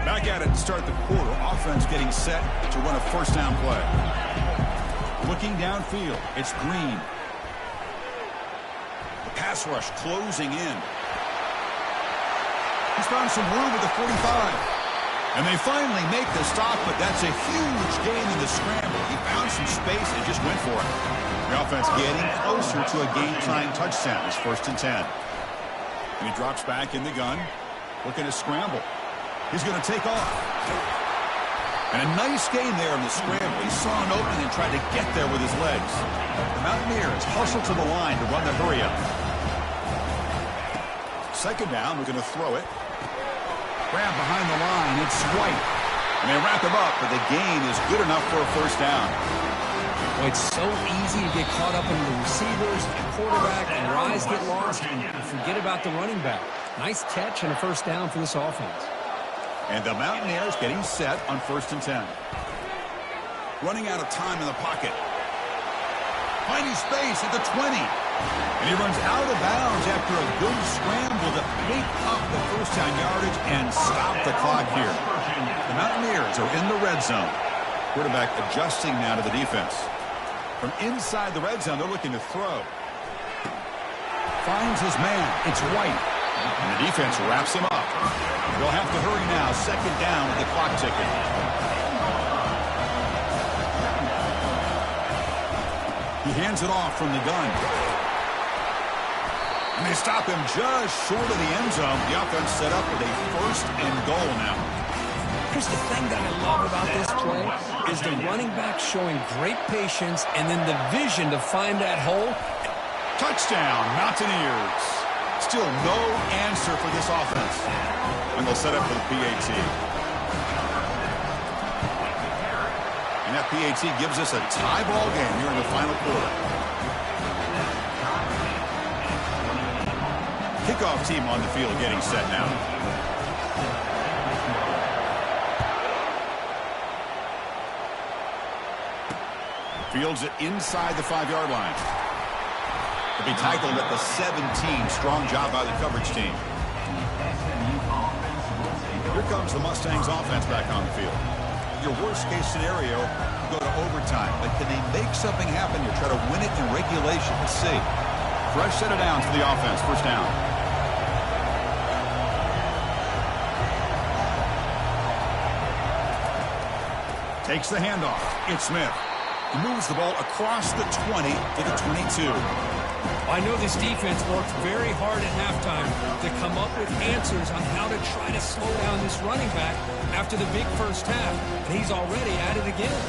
Back at it to start the quarter. Offense getting set to run a first down play. Looking downfield, it's Green. The pass rush closing in. He's found some room at the 45. And they finally make the stop, but that's a huge gain in the scramble. He found some space and just went for it. The offense getting closer to a game-tying touchdown. It's 1st and 10. And he drops back in the gun, looking to scramble. He's going to take off. And a nice gain there in the scramble. He saw an opening and tried to get there with his legs. The Mountaineers hustle to the line to run the hurry-up. Second down, we're going to throw it. Grab behind the line, it's White. And they wrap him up, but the gain is good enough for a first down. Well, it's so easy to get caught up in the receivers, the quarterback, and your eyes get lost, and you forget about the running back. Nice catch and a first down for this offense. And the Mountaineers getting set on 1st and 10. Running out of time in the pocket. Finding space at the 20. And he runs out of bounds after a good scramble to pick up the first down yardage and stop the clock here. The Mountaineers are in the red zone. Quarterback adjusting now to the defense. From inside the red zone, they're looking to throw. Finds his man. It's White. And the defense wraps him up. They'll have to hurry now. Second down with the clock ticking. He hands it off from the gun. And they stop him just short of the end zone. The offense set up with a 1st and goal now. Here's the thing that I love about this play is the running back showing great patience and then the vision to find that hole. Touchdown, Mountaineers. Still no answer for this offense. And they'll set up for the PAT. And that PAT gives us a tie ball game here in the final quarter. Kickoff team on the field getting set now. Fields it inside the 5-yard line. To be tackled at the 17. Strong job by the coverage team. Here comes the Mustangs offense back on the field. Your worst case scenario, you go to overtime. But can they make something happen here? Try to win it in regulation. Let's see. Fresh set of downs for the offense. First down. Takes the handoff. It's Smith. He moves the ball across the 20 to the 22. I know this defense worked very hard at halftime to come up with answers on how to try to slow down this running back after the big first half. And he's already at it again.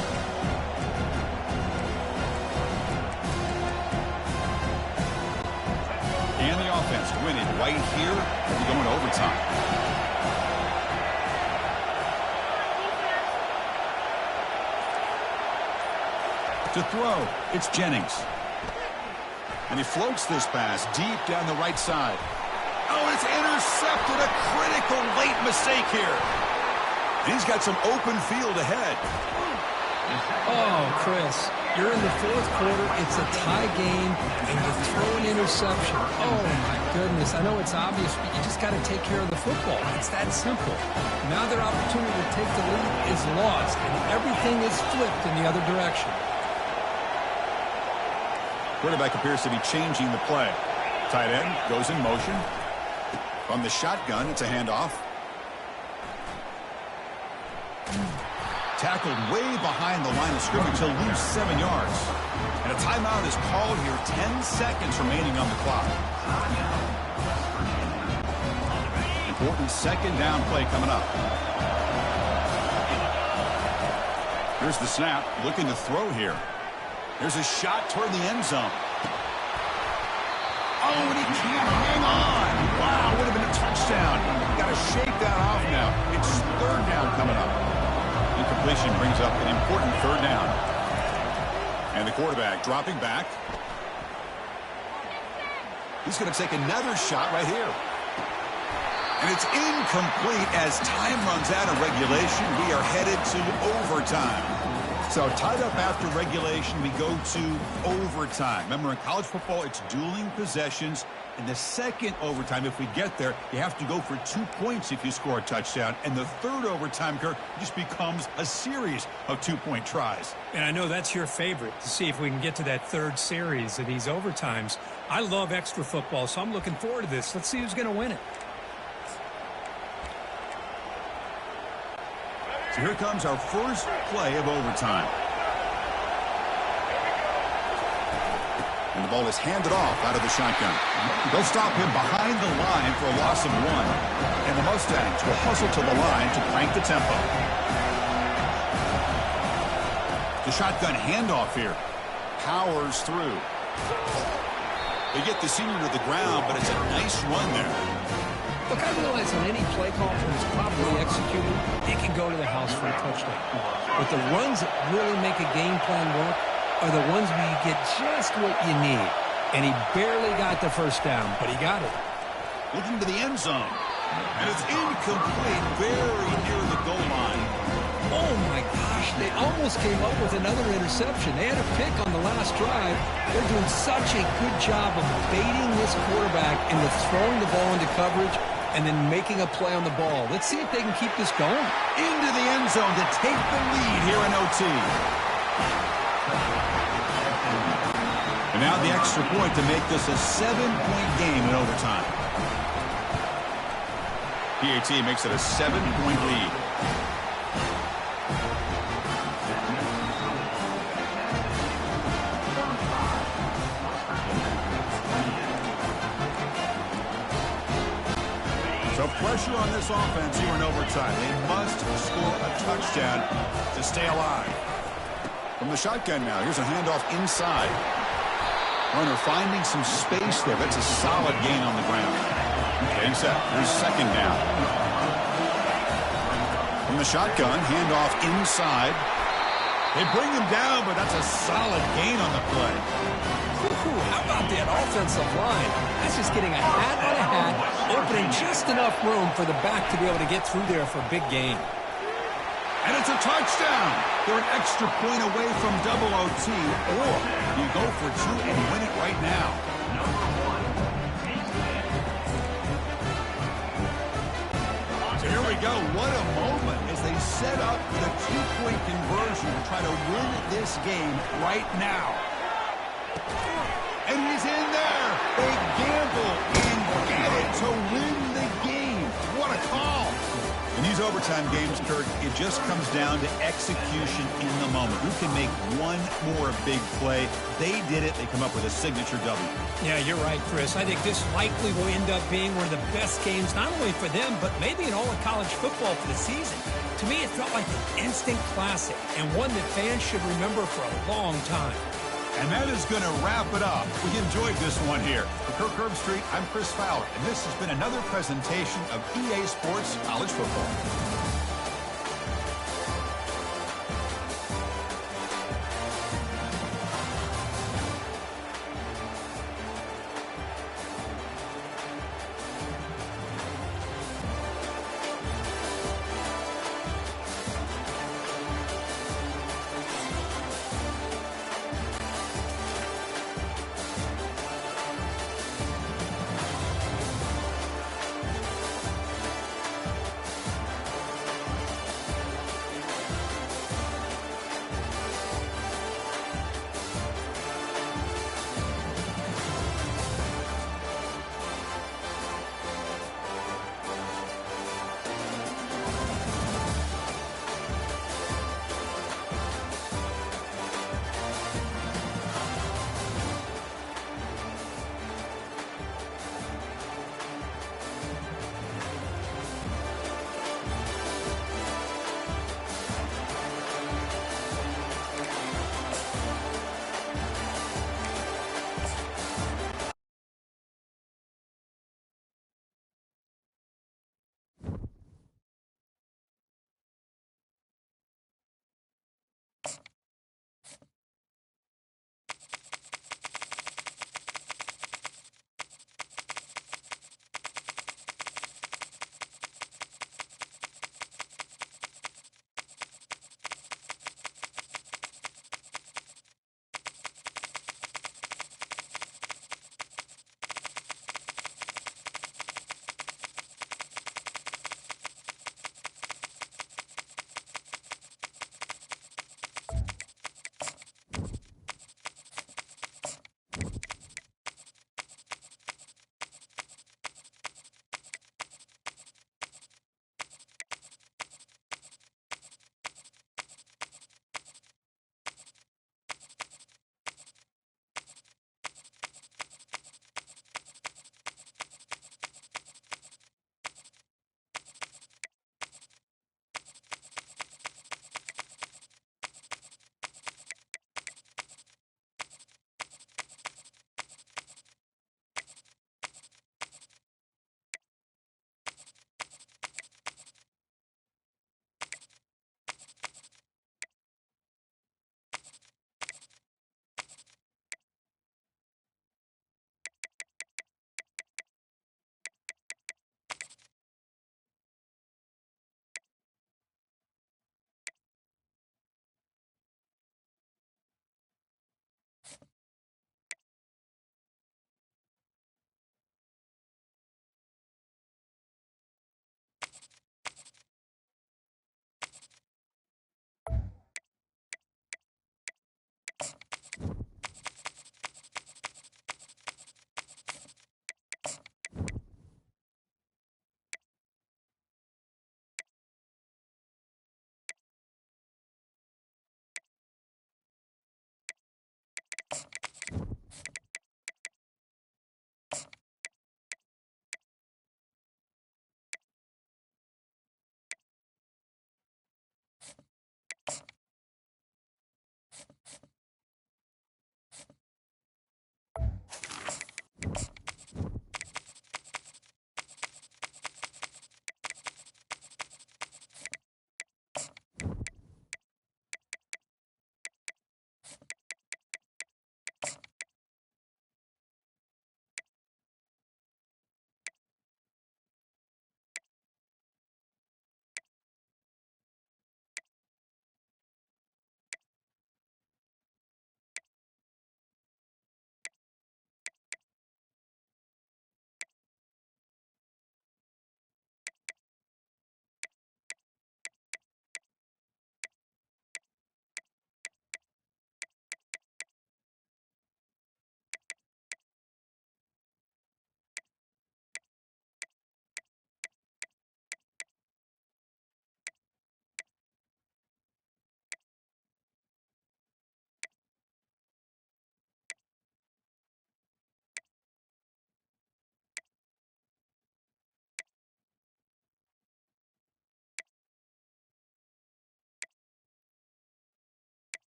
And the offense to win it right here. We're going to overtime. To throw, it's Jennings. And he floats this pass deep down the right side. Oh, it's intercepted. A critical late mistake here. And he's got some open field ahead. Oh, Chris, you're in the fourth quarter. It's a tie game, and you throw an interception. Oh, my goodness. I know it's obvious, but you just got to take care of the football. It's that simple. Now their opportunity to take the lead is lost, and everything is flipped in the other direction. Quarterback appears to be changing the play. Tight end goes in motion. From the shotgun, it's a handoff. Tackled way behind the line of scrimmage. He'll lose 7 yards. And a timeout is called here. 10 seconds remaining on the clock. Important second down play coming up. Here's the snap. Looking to throw here. There's a shot toward the end zone. Oh, and he can't hang on. Wow, would have been a touchdown. Got to shake that off now. It's third down coming up. Incompletion brings up an important third down. And the quarterback dropping back. He's going to take another shot right here. And it's incomplete as time runs out of regulation. We are headed to overtime. So tied up after regulation, we go to overtime. Remember, in college football, it's dueling possessions. In the second overtime, if we get there, you have to go for 2 points if you score a touchdown. And the third overtime, Kirk, just becomes a series of 2-point tries. And I know that's your favorite, to see if we can get to that third series of these overtimes. I love extra football, so I'm looking forward to this. Let's see who's going to win it. So here comes our first play of overtime. And the ball is handed off out of the shotgun. They'll stop him behind the line for a loss of 1. And the Mustangs will hustle to the line to crank the tempo. The shotgun handoff here. Powers through. They get the senior to the ground, but it's a nice run there. Look, I realize on any play call that is properly executed, it can go to the house for a touchdown. But the runs that really make a game plan work are the ones where you get just what you need. And he barely got the first down, but he got it. Looking to the end zone. And it's incomplete, very near the goal line. Oh, my gosh, they almost came up with another interception. They had a pick on the last drive. They're doing such a good job of baiting this quarterback into throwing the ball into coverage and then making a play on the ball. Let's see if they can keep this going. Into the end zone to take the lead here in OT. And now the extra point to make this a 7-point game in overtime. PAT makes it a 7-point lead. So pressure on this offense here in overtime. They must score a touchdown to stay alive. From the shotgun now, here's a handoff inside. Runner finding some space there. That's a solid gain on the ground. Getting set. Here's second down. From the shotgun, handoff inside. They bring him down, but that's a solid gain on the play. Ooh, how about that offensive line? That's just getting a hat on a hat, opening just enough room for the back to be able to get through there for a big gain. And it's a touchdown. They're an extra point away from double OT, or you go for 2 and win it right now. So here we go. What a moment as they set up the 2-point conversion to try to win this game right now. And he's in there. They gamble and get it to win the game. What a call. In these overtime games, Kirk, it just comes down to execution in the moment. Who can make one more big play? They did it. They come up with a signature W. Yeah, you're right, Chris. I think this likely will end up being one of the best games, not only for them, but maybe in all of college football for the season. To me, it felt like an instant classic and one that fans should remember for a long time. And that is going to wrap it up. We enjoyed this one here. For Kirk Herbstreit, I'm Chris Fowler, and this has been another presentation of EA Sports College Football.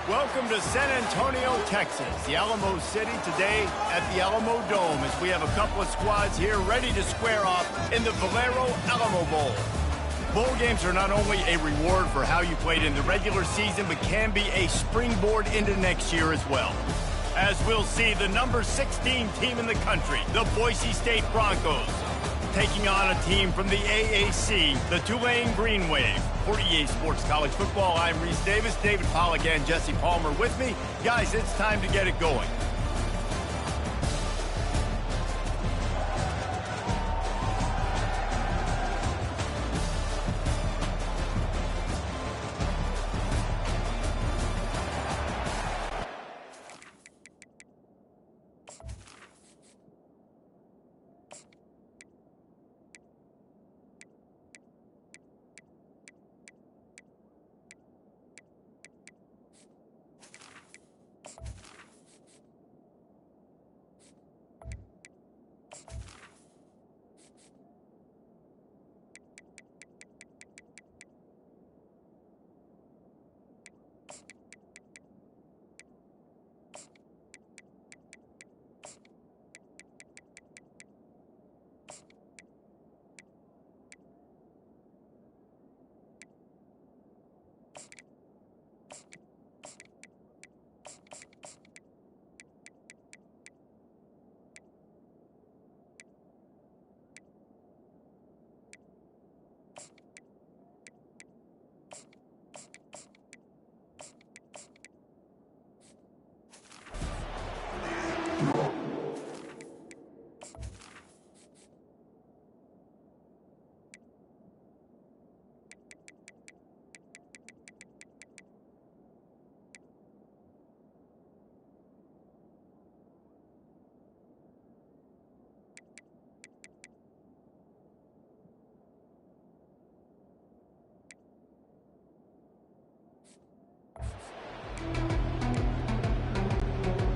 Welcome to San Antonio, Texas, the Alamo City today at the Alamo Dome as we have a couple of squads here ready to square off in the Valero Alamo Bowl. Bowl games are not only a reward for how you played in the regular season, but can be a springboard into next year as well. As we'll see, the number 16 team in the country, the Boise State Broncos, taking on a team from the AAC, the Tulane Green Wave. For EA Sports College Football, I'm Reese Davis, David Pollack, and Jesse Palmer with me. Guys, it's time to get it going.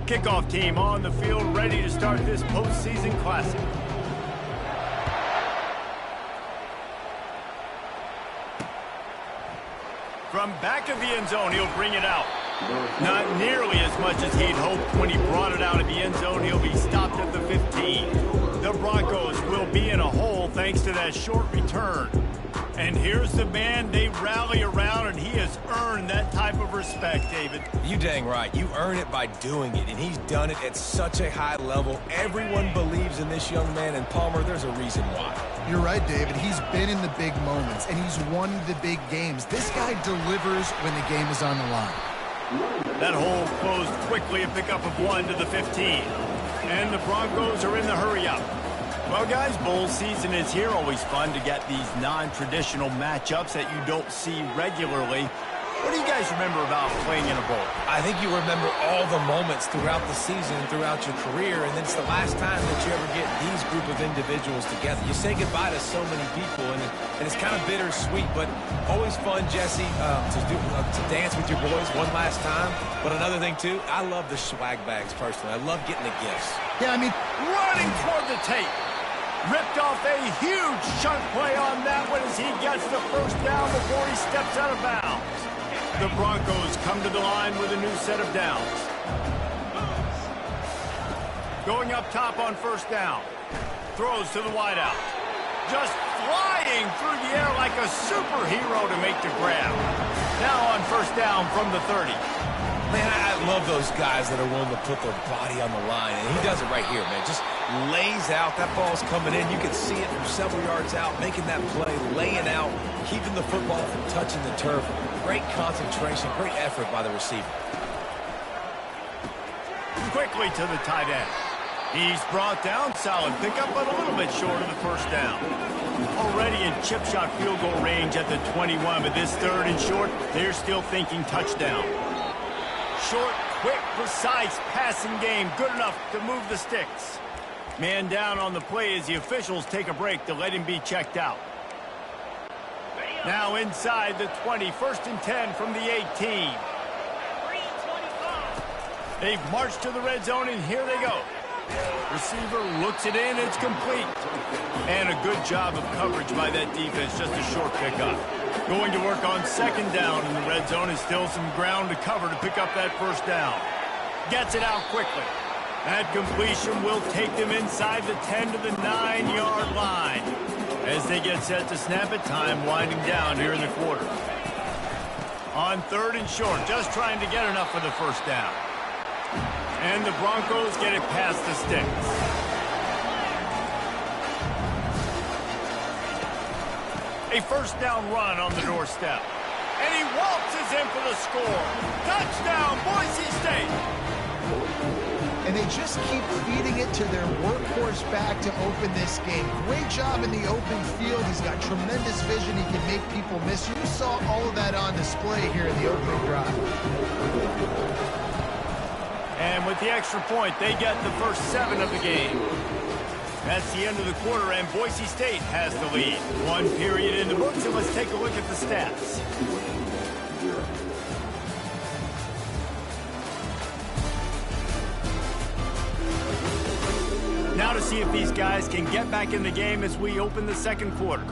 Kickoff team on the field, ready to start this postseason classic. From back of the end zone, he'll bring it out. Not nearly as much as he'd hoped when he brought it out of the end zone. He'll be stopped at the 15. The Broncos will be in a hole thanks to that short return. And here's the man they rally around, and he has earned that type of respect, David. You dang right. You earn it by doing it, and he's done it at such a high level. Everyone believes in this young man, and Palmer, there's a reason why. You're right, David. He's been in the big moments, and he's won the big games. This guy delivers when the game is on the line. That hole closed quickly, a pickup of 1 to the 15. And the Broncos are in the hurry-up. Well, guys, bowl season is here. Always fun to get these non-traditional matchups that you don't see regularly. What do you guys remember about playing in a bowl? I think you remember all the moments throughout the season, throughout your career, and then it's the last time that you ever get these group of individuals together. You say goodbye to so many people, and it's kind of bittersweet, but always fun, Jesse, to dance with your boys one last time. But another thing, too, I love the swag bags, personally. I love getting the gifts. Yeah, I mean, running toward the tape. Ripped off a huge chunk play on that one as he gets the first down before he steps out of bounds. The Broncos come to the line with a new set of downs. Going up top on first down. Throws to the wideout. Just flying through the air like a superhero to make the grab. Now on first down from the 30. Man, I love those guys that are willing to put their body on the line, and he does it right here, man. Just lays out. That ball's coming in. You can see it from several yards out, making that play, laying out, keeping the football from touching the turf. Great concentration, great effort by the receiver. Quickly to the tight end. He's brought down. Solid pickup, but a little bit short of the first down. Already in chip shot field goal range at the 21, but this third and short, they're still thinking touchdown. Short, quick, precise passing game. Good enough to move the sticks. Man down on the play as the officials take a break to let him be checked out. Now inside the 20, 1st and 10 from the 18. They've marched to the red zone, and here they go. Receiver looks it in, it's complete. And a good job of coverage by that defense, just a short pickup. Going to work on second down in the red zone. Is still some ground to cover to pick up that first down. Gets it out quickly. That completion will take them inside the 10 to the 9-yard line. As they get set to snap it, time winding down here in the quarter. On third and short, just trying to get enough for the first down. And the Broncos get it past the sticks. A first down run on the doorstep. And he waltzes in for the score. Touchdown, Boise State. And they just keep feeding it to their workhorse back to open this game. Great job in the open field. He's got tremendous vision. He can make people miss. You saw all of that on display here in the opening drive. And with the extra point, they get the first 7 of the game. That's the end of the quarter, and Boise State has the lead. 1 period in the books, and let's take a look at the stats. Now to see if these guys can get back in the game as we open the second quarter.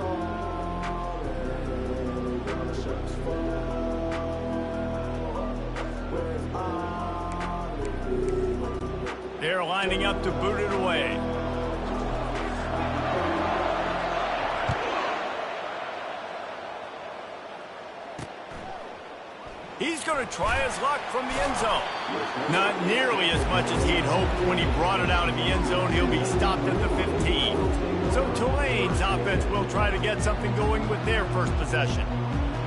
They're lining up to boot it away. He's going to try his luck from the end zone. Not nearly as much as he'd hoped when he brought it out in the end zone. He'll be stopped at the 15. So Tulane's offense will try to get something going with their first possession.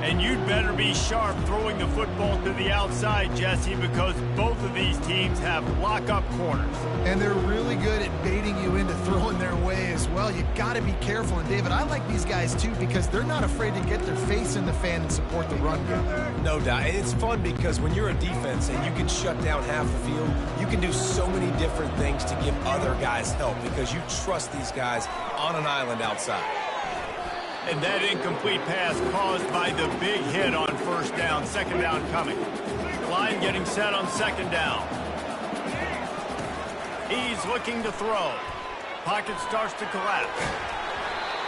And you'd better be sharp throwing the football to the outside, Jesse, because both of these teams have lock-up corners. And they're really good at baiting you into throwing their way as well. You got to be careful. And, David, I like these guys, too, because they're not afraid to get their face in the fan and support the run game. No doubt. And it's fun because when you're a defense and you can shut down half the field, you can do so many different things to give other guys help because you trust these guys on an island outside. And that incomplete pass caused by the big hit on first down. Second down coming. Line getting set on second down. He's looking to throw. Pocket starts to collapse.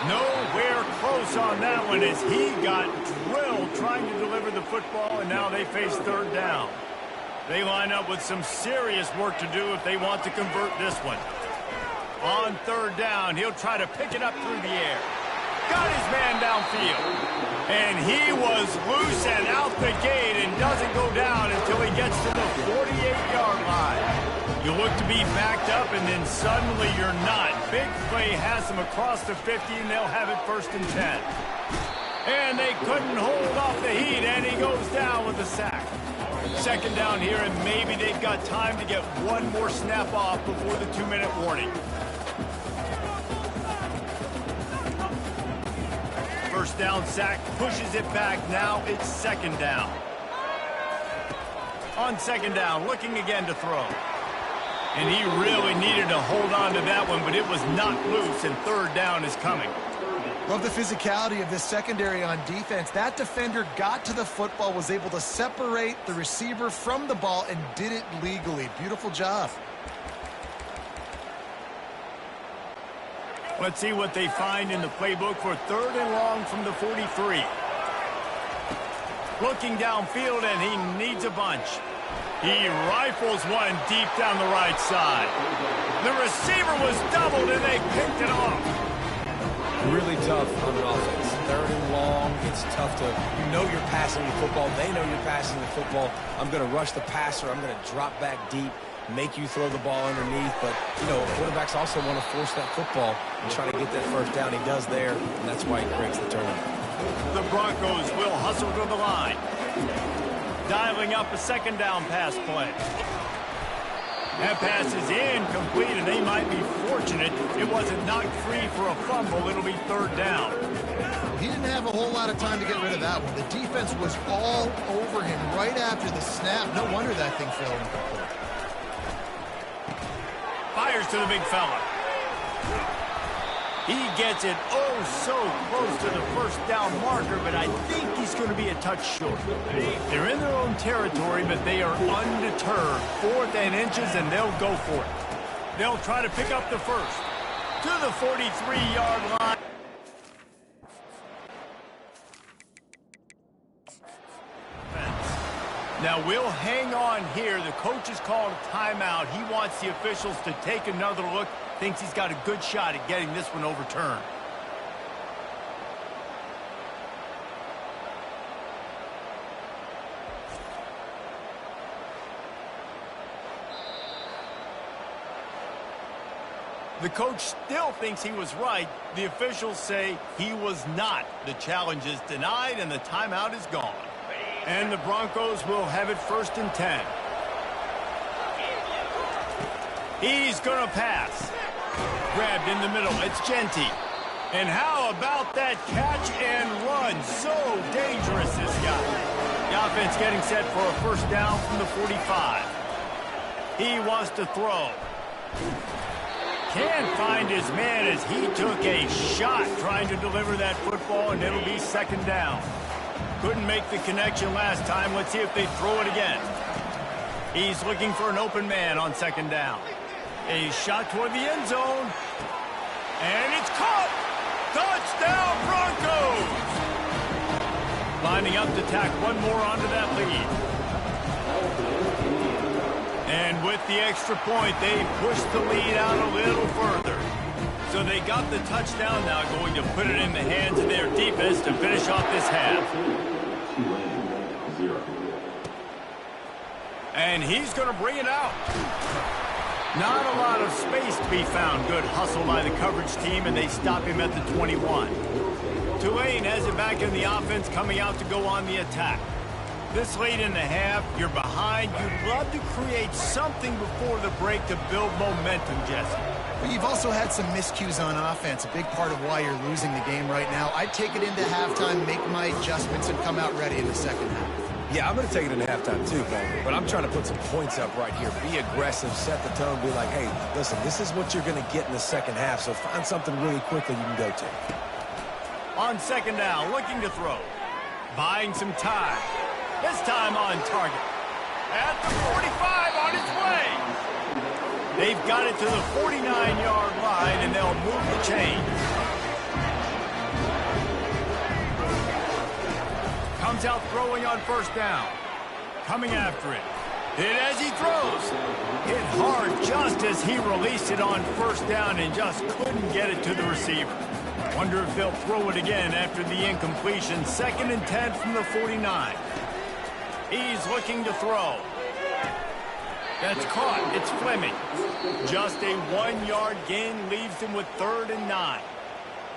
Nowhere close on that one as he got drilled trying to deliver the football, and now they face third down. They line up with some serious work to do if they want to convert this one. On third down, he'll try to pick it up through the air. Got his man downfield. And he was loose and out the gate and doesn't go down until he gets to the 48-yard line. You look to be backed up, and then suddenly you're not. Big play has him across the 50, and they'll have it first and 10. And they couldn't hold off the heat, and he goes down with a sack. Second down here, and maybe they've got time to get one more snap off before the 2-minute warning. First down sack, pushes it back. Now it's second down. On second down, looking again to throw. And he really needed to hold on to that one, but it was not loose, and third down is coming. Love the physicality of this secondary on defense. That defender got to the football, was able to separate the receiver from the ball, and did it legally. Beautiful job. Let's see what they find in the playbook for third and long from the 43. Looking downfield, and he needs a bunch. He rifles one deep down the right side. The receiver was doubled, and they picked it off. Really tough on an offense. Third and long, it's tough to, you know you're passing the football. They know you're passing the football. I'm going to rush the passer. I'm going to drop back deep, make you throw the ball underneath. But, you know, quarterbacks also want to force that football and try to get that first down. He does there, and that's why he breaks the turnover. The Broncos will hustle to the line. Dialing up a second down pass play. That pass is incomplete, and they might be fortunate it wasn't knocked free for a fumble. It'll be third down. He didn't have a whole lot of time to get rid of that one. The defense was all over him right after the snap. No wonder that thing fell incomplete. Fires to the big fella. He gets it so close to the first down marker, but I think he's going to be a touch short. They're in their own territory, but they are undeterred. 4th and inches, and they'll go for it. They'll try to pick up the first. To the 43-yard line. Now, we'll hang on here. The coach has called a timeout. He wants the officials to take another look. Thinks he's got a good shot at getting this one overturned. The coach still thinks he was right. The officials say he was not. The challenge is denied, and the timeout is gone. And the Broncos will have it 1st and 10. He's going to pass. Grabbed in the middle. It's Ncaa. And how about that catch and run? So dangerous, this guy. The offense getting set for a 1st down from the 45. He wants to throw. Can't find his man as he took a shot trying to deliver that football, and it'll be 2nd down. Couldn't make the connection last time. Let's see if they throw it again. He's looking for an open man on 2nd down. A shot toward the end zone. And it's caught! Touchdown, Broncos! Lining up to tack one more onto that lead. And with the extra point, they pushed the lead out a little further. So they got the touchdown, now going to put it in the hands of their defense to finish off this half. And he's going to bring it out. Not a lot of space to be found. Good hustle by the coverage team, and they stop him at the 21. Tulane has it back in the offense, coming out to go on the attack. This late in the half, you're behind. You'd love to create something before the break to build momentum, Jesse. But you've also had some miscues on offense, a big part of why you're losing the game right now. I'd take it into halftime, make my adjustments, and come out ready in the 2nd half. Yeah, I'm going to take it into halftime too, Bowman, but I'm trying to put some points up right here. Be aggressive, set the tone, be like, hey, listen, this is what you're going to get in the 2nd half, so find something really quickly you can go to. On 2nd down, looking to throw. Buying some time. This time on target. At the 45, on its way. They've got it to the 49-yard line, and they'll move the chain. Comes out throwing on 1st down. Coming after it. Hit as he throws. Hit hard just as he released it on 1st down and just couldn't get it to the receiver. Wonder if they'll throw it again after the incompletion. 2nd and 10 from the 49. He's looking to throw. That's caught. It's Fleming. Just a 1-yard gain leaves him with 3rd and 9.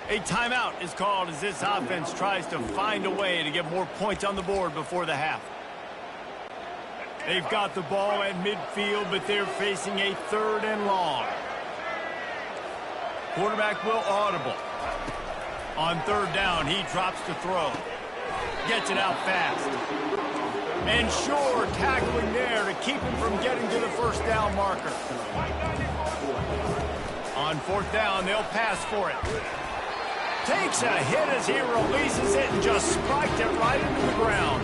A timeout is called as this offense tries to find a way to get more points on the board before the half. They've got the ball at midfield, but they're facing a 3rd and long. Quarterback will audible. On 3rd down, he drops to throw. Gets it out fast. And sure, tackling there to keep him from getting to the 1st down marker. On 4th down, they'll pass for it. Takes a hit as he releases it and just spiked it right into the ground.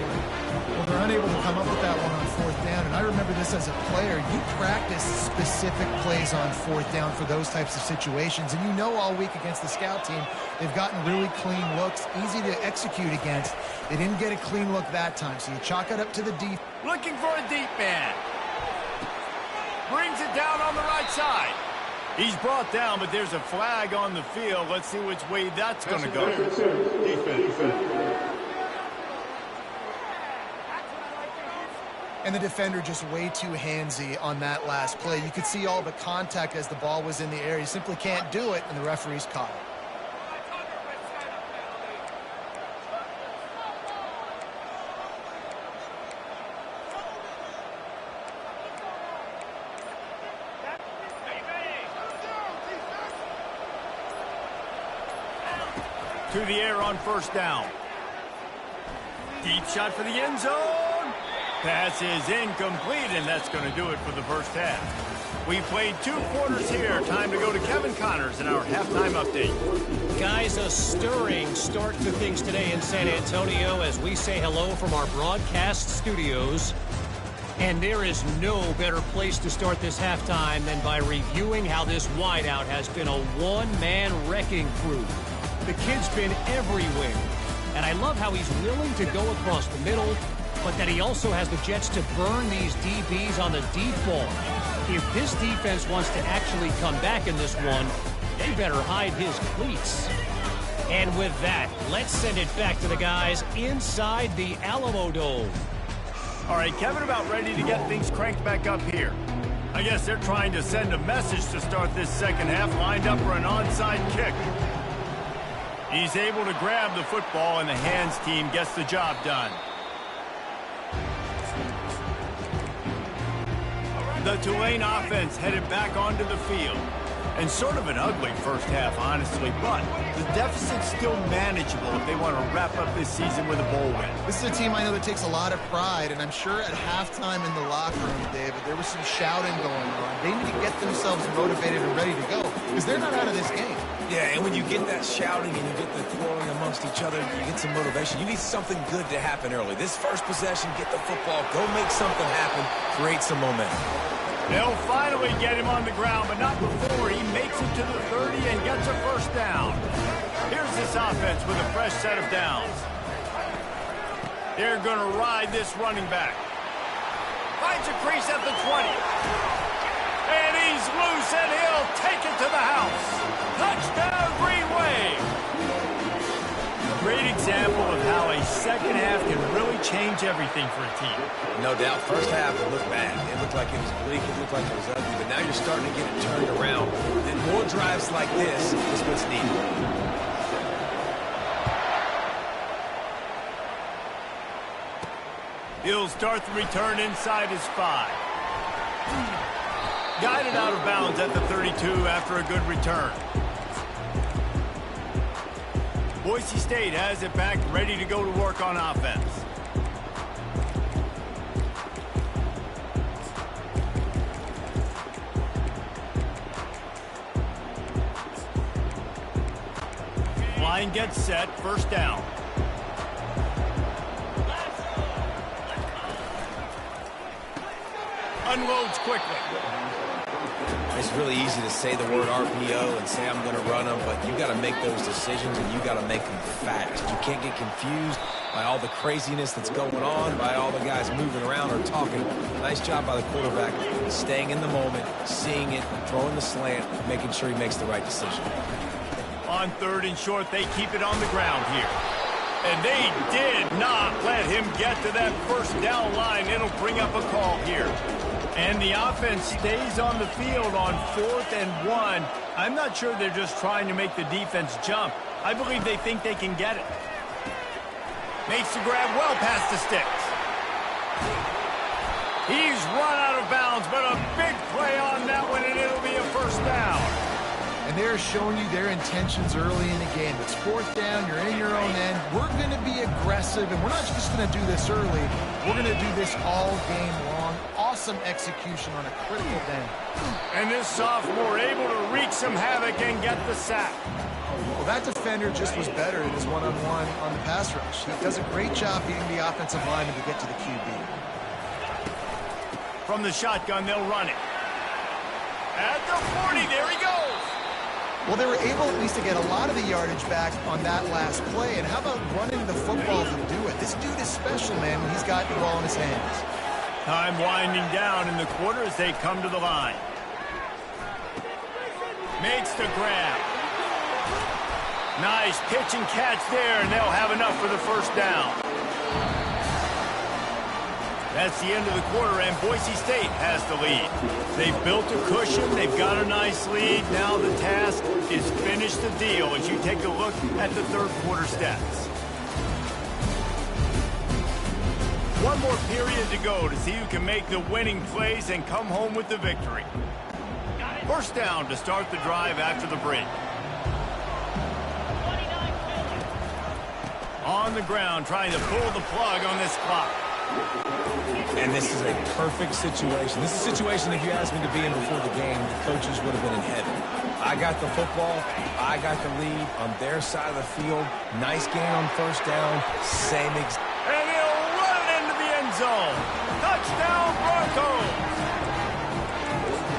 Well, they're unable to come up with that one on 4th down, and I remember this as a player. You practice specific plays on 4th down for those types of situations, and you know all week against the scout team, they've gotten really clean looks, easy to execute against. They didn't get a clean look that time, so you chalk it up to the deep. Looking for a deep man. Brings it down on the right side. He's brought down, but there's a flag on the field. Let's see which way that's going to go. Defense. And the defender just way too handsy on that last play. You could see all the contact as the ball was in the air. You simply can't do it, and the referee's caught it. To the air on 1st down. Deep shot for the end zone. Pass is incomplete, and that's going to do it for the 1st half. We played 2 quarters here. Time to go to Kevin Connors in our halftime update. Guys, a stirring start to things today in San Antonio as we say hello from our broadcast studios. And there is no better place to start this halftime than by reviewing how this wideout has been a one-man wrecking crew. The kid's been everywhere, and I love how he's willing to go across the middle, but that he also has the Jets to burn these DBs on the deep ball. If this defense wants to actually come back in this one, they better hide his cleats. And with that, let's send it back to the guys inside the Alamo Dome. All right, Kevin, about ready to get things cranked back up here. I guess they're trying to send a message to start this second half, lined up for an onside kick. He's able to grab the football, and the hands team gets the job done. The Tulane offense headed back onto the field. And sort of an ugly first half, honestly, but the deficit's still manageable if they want to wrap up this season with a bowl win. This is a team I know that takes a lot of pride, and I'm sure at halftime in the locker room, David, there was some shouting going on. They need to get themselves motivated and ready to go, because they're not out of this game. Yeah, and when you get that shouting and you get the quarreling amongst each other, you get some motivation. You need something good to happen early. This first possession, get the football, go make something happen, create some momentum. They'll finally get him on the ground, but not before he makes it to the 30 and gets a first down. Here's this offense with a fresh set of downs. They're going to ride this running back. Finds a crease at the 20. And he's loose, and he'll take it to the house. Touchdown, Green Wave. Great example of how a second half can really change everything for a team. No doubt. First half, it looked bad. It looked like it was bleak. It looked like it was ugly. But now you're starting to get it turned around. And more drives like this is what's needed. He'll start the return inside his 5. Guided out of bounds at the 32 after a good return. Boise State has it back, ready to go to work on offense. Line gets set, first down. Unloads quickly. It's really easy to say the word RPO and say I'm going to run them, but you got to make those decisions and you got to make them fast. You can't get confused by all the craziness that's going on, by all the guys moving around or talking. Nice job by the quarterback, staying in the moment, seeing it, throwing the slant, making sure he makes the right decision. On third and short, they keep it on the ground here. And they did not let him get to that first down line. It'll bring up a call here. And the offense stays on the field on 4th and 1. I'm not sure they're just trying to make the defense jump. I believe they think they can get it. Makes the grab well past the sticks. He's run out of bounds, but a big play on that one, and it'll be a first down. And they're showing you their intentions early in the game. It's 4th down, you're in your own end. We're going to be aggressive, and we're not just going to do this early. We're going to do this all game long. Awesome execution on a critical down. And this sophomore able to wreak some havoc and get the sack. Well, that defender just was better in his one-on-one on the pass rush. He does a great job beating the offensive lineman to get to the QB. From the shotgun, they'll run it. At the 40, there he goes. Well, they were able at least to get a lot of the yardage back on that last play. And how about running the football to do it? This dude is special, man, when he's got the ball in his hands. Time winding down in the quarter as they come to the line. Makes the grab. Nice pitch and catch there, and they'll have enough for the first down. That's the end of the quarter, and Boise State has the lead. They've built a cushion. They've got a nice lead. Now the task is finish the deal as you take a look at the third quarter stats. One more period to go to see who can make the winning plays and come home with the victory. First down to start the drive after the break. On the ground, trying to pull the plug on this clock. And this is a perfect situation. This is a situation, if you asked me to be in before the game, the coaches would have been in heaven. I got the football. I got the lead on their side of the field. Nice gain on first down. Same exact. And he'll run it into the end zone. Touchdown, Broncos.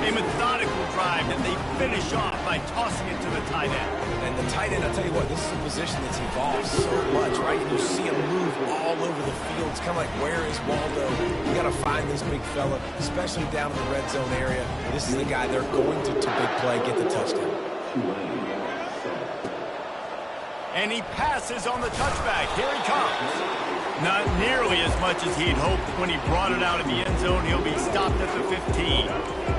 A methodical drive that they finish off by tossing it to the tight end. And the tight end, I'll tell you what, this is a position that's evolved so much, right? And you see him move all over the field. It's kind of like, where is Waldo? You got to find this big fella, especially down in the red zone area. This is the guy they're going to big play, get the touchdown. And he passes on the touchback. Here he comes. Not nearly as much as he'd hoped when he brought it out of the end zone. He'll be stopped at the 15.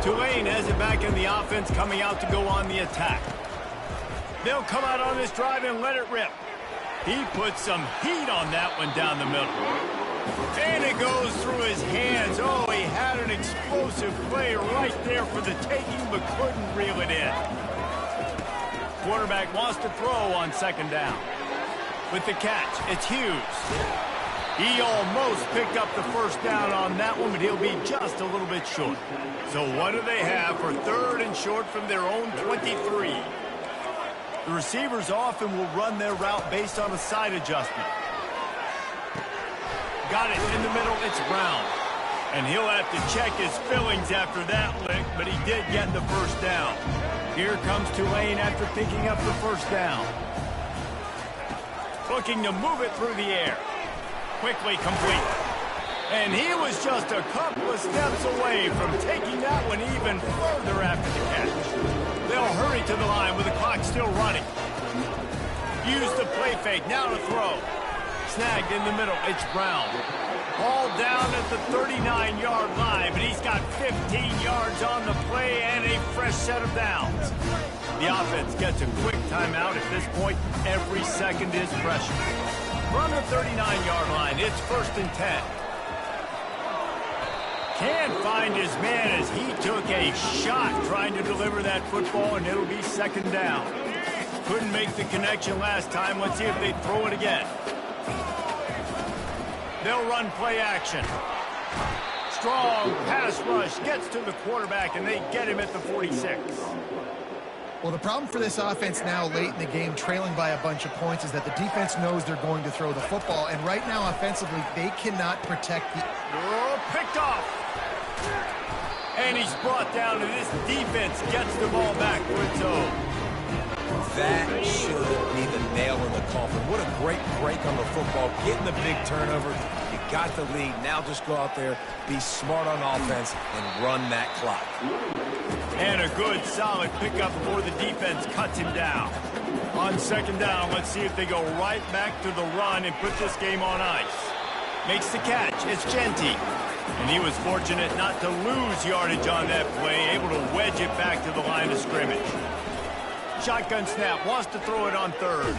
Tulane has it back in the offense, coming out to go on the attack. They'll come out on this drive and let it rip. He puts some heat on that one down the middle. And it goes through his hands. Oh, he had an explosive play right there for the taking, but couldn't reel it in. Quarterback wants to throw on second down. With the catch, it's Hughes. He almost picked up the first down on that one, but he'll be just a little bit short. So what do they have for third and short from their own 23? The receivers often will run their route based on a side adjustment. Got it in the middle, it's Brown. And he'll have to check his fillings after that lick, but he did get the first down. Here comes Tulane after picking up the first down. Looking to move it through the air. Quickly complete. And he was just a couple of steps away from taking that one even further after the catch. They'll hurry to the line with the clock still running. Use the play fake, now to throw. Snagged in the middle, it's Brown. Ball down at the 39-yard line, but he's got 15 yards on the play and a fresh set of downs. The offense gets a quick timeout. At this point, every second is precious. From the 39-yard line, it's 1st and 10. Can't find his man as he took a shot trying to deliver that football, and it'll be 2nd down. Couldn't make the connection last time. Let's see if they throw it again. They'll run play action. Strong pass rush gets to the quarterback, and they get him at the 46. Well, the problem for this offense now late in the game, trailing by a bunch of points, is that the defense knows they're going to throw the football. And right now, offensively, they cannot protect the... Oh, picked off. And he's brought down, and this defense gets the ball back to its own. That should be the nail in the coffin. What a great break on the football. Getting the big turnover. You got the lead. Now just go out there, be smart on offense, and run that clock. And a good, solid pickup before the defense cuts him down. On 2nd down, let's see if they go right back to the run and put this game on ice. Makes the catch. It's Ncaa. And he was fortunate not to lose yardage on that play, able to wedge it back to the line of scrimmage. Shotgun snap, wants to throw it on 3rd.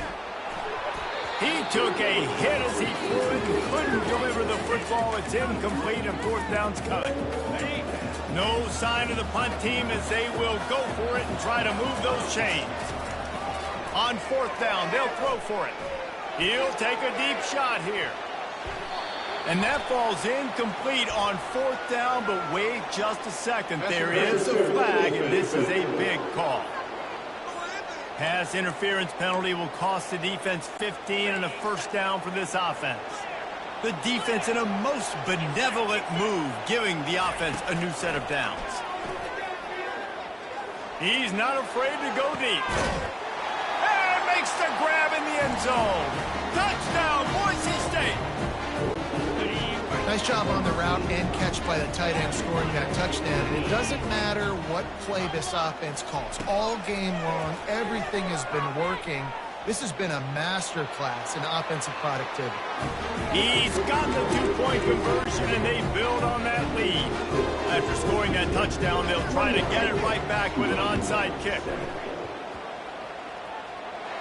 He took a hit as he threw it and couldn't deliver the football. It's incomplete and 4th down's coming. No sign of the punt team as they will go for it and try to move those chains. On 4th down, they'll throw for it. He'll take a deep shot here. And that falls incomplete on 4th down, but wait just a second. There is a flag, and this is a big call. Pass interference penalty will cost the defense 15 and a 1st down for this offense. The defense in a most benevolent move, giving the offense a new set of downs. He's not afraid to go deep. And makes the grab in the end zone. Touchdown, Boise State. Nice job on the route and catch by the tight end scoring that touchdown. It doesn't matter what play this offense calls. All game long, everything has been working. This has been a master class in offensive productivity. He's got the 2-point conversion, and they build on that lead. After scoring that touchdown, they'll try to get it right back with an onside kick.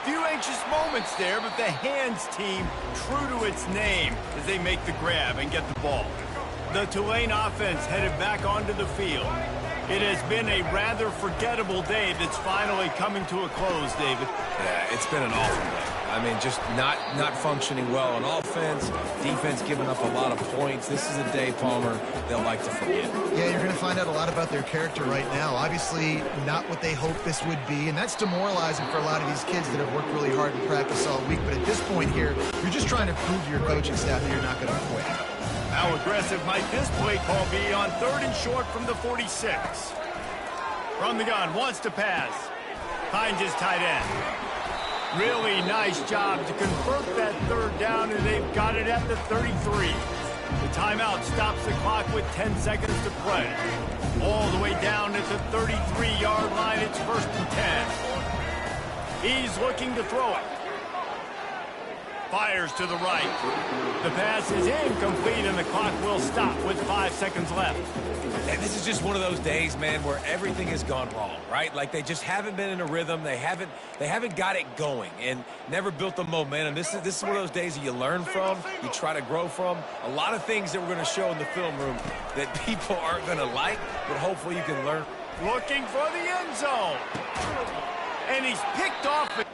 Few anxious moments there, but the hands team true to its name as they make the grab and get the ball. The Tulane offense headed back onto the field. It has been a rather forgettable day that's finally coming to a close, David. Yeah, it's been an awful day. I mean, just not functioning well on offense, defense giving up a lot of points. This is a day, Palmer, they'll like to forget. Yeah, you're going to find out a lot about their character right now. Obviously, not what they hoped this would be, and that's demoralizing for a lot of these kids that have worked really hard in practice all week. But at this point here, you're just trying to prove to your coaching staff that you're not going to quit. How aggressive might this play call be on 3rd and short from the 46? From the gun, wants to pass. Finds his tight end. Really nice job to convert that third down, and they've got it at the 33. The timeout stops the clock with 10 seconds to play. All the way down at the 33-yard line, it's 1st and 10. He's looking to throw it. Fires to the right. The pass is incomplete, and the clock will stop with 5 seconds left. And this is just one of those days, man, where everything has gone wrong, right? Like they just haven't been in a rhythm. They haven't got it going and never built the momentum. This is one of those days that you learn from, you try to grow from. A lot of things that we're going to show in the film room that people aren't going to like, but hopefully you can learn. Looking for the end zone. And he's picked off.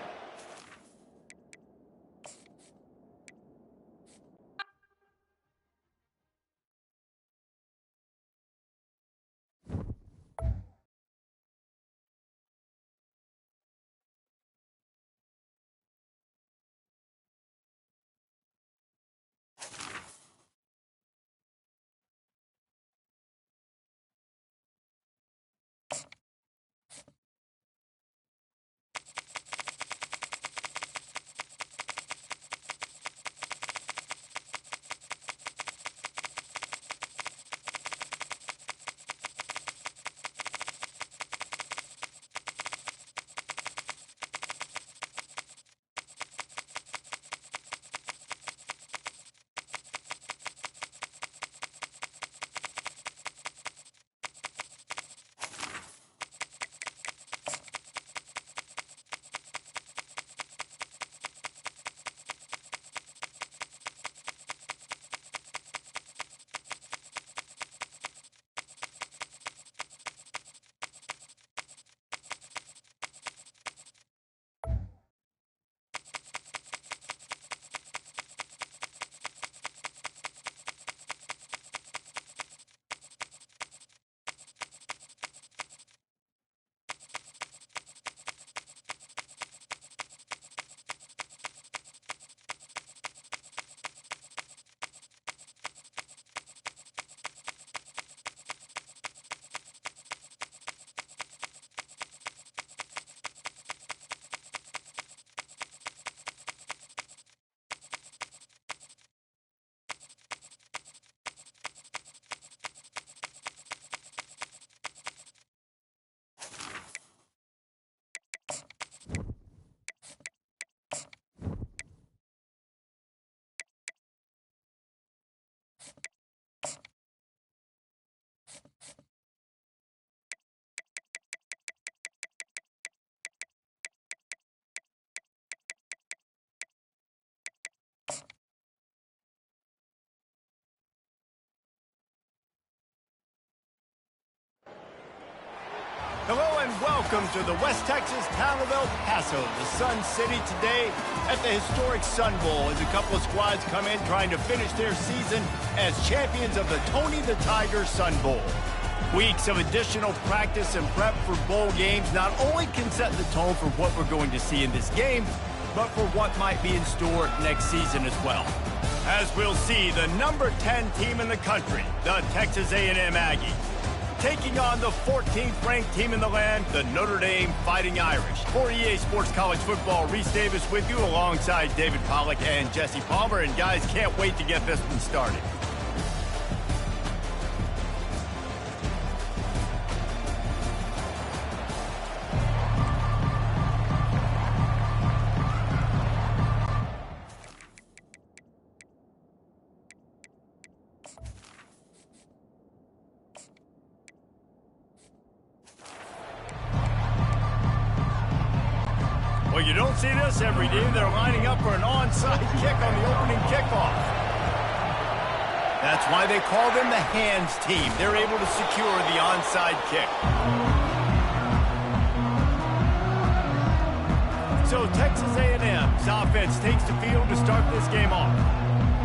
Hello and welcome to the West Texas town of El Paso, the Sun City, today at the historic Sun Bowl as a couple of squads come in trying to finish their season as champions of the Tony the Tiger Sun Bowl. Weeks of additional practice and prep for bowl games not only can set the tone for what we're going to see in this game, but for what might be in store next season as well. As we'll see, the number 10 team in the country, the Texas A&M Aggies, taking on the 14th ranked team in the land, the Notre Dame Fighting Irish. For EA Sports College Football, Reese Davis with you alongside David Pollack and Jesse Palmer. And guys, can't wait to get this one started. Well, you don't see this every day. They're lining up for an onside kick on the opening kickoff. That's why they call them the hands team. They're able to secure the onside kick. So Texas A&M's offense takes the field to start this game off.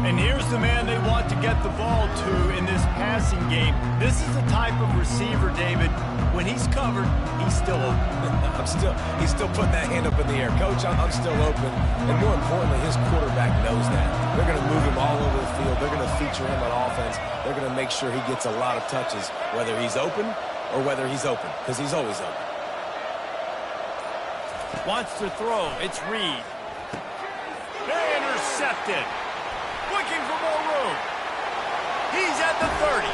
And here's the man they want to get the ball to in this passing game. This is the type of receiver, David, when he's covered, he's still open. He's still putting that hand up in the air. Coach, I'm still open. And more importantly, his quarterback knows that. They're going to move him all over the field. They're going to feature him on offense. They're going to make sure he gets a lot of touches, whether he's open or whether he's open, because he's always open. Wants to throw. It's Reed. Intercepted. Looking for more room. He's at the 30.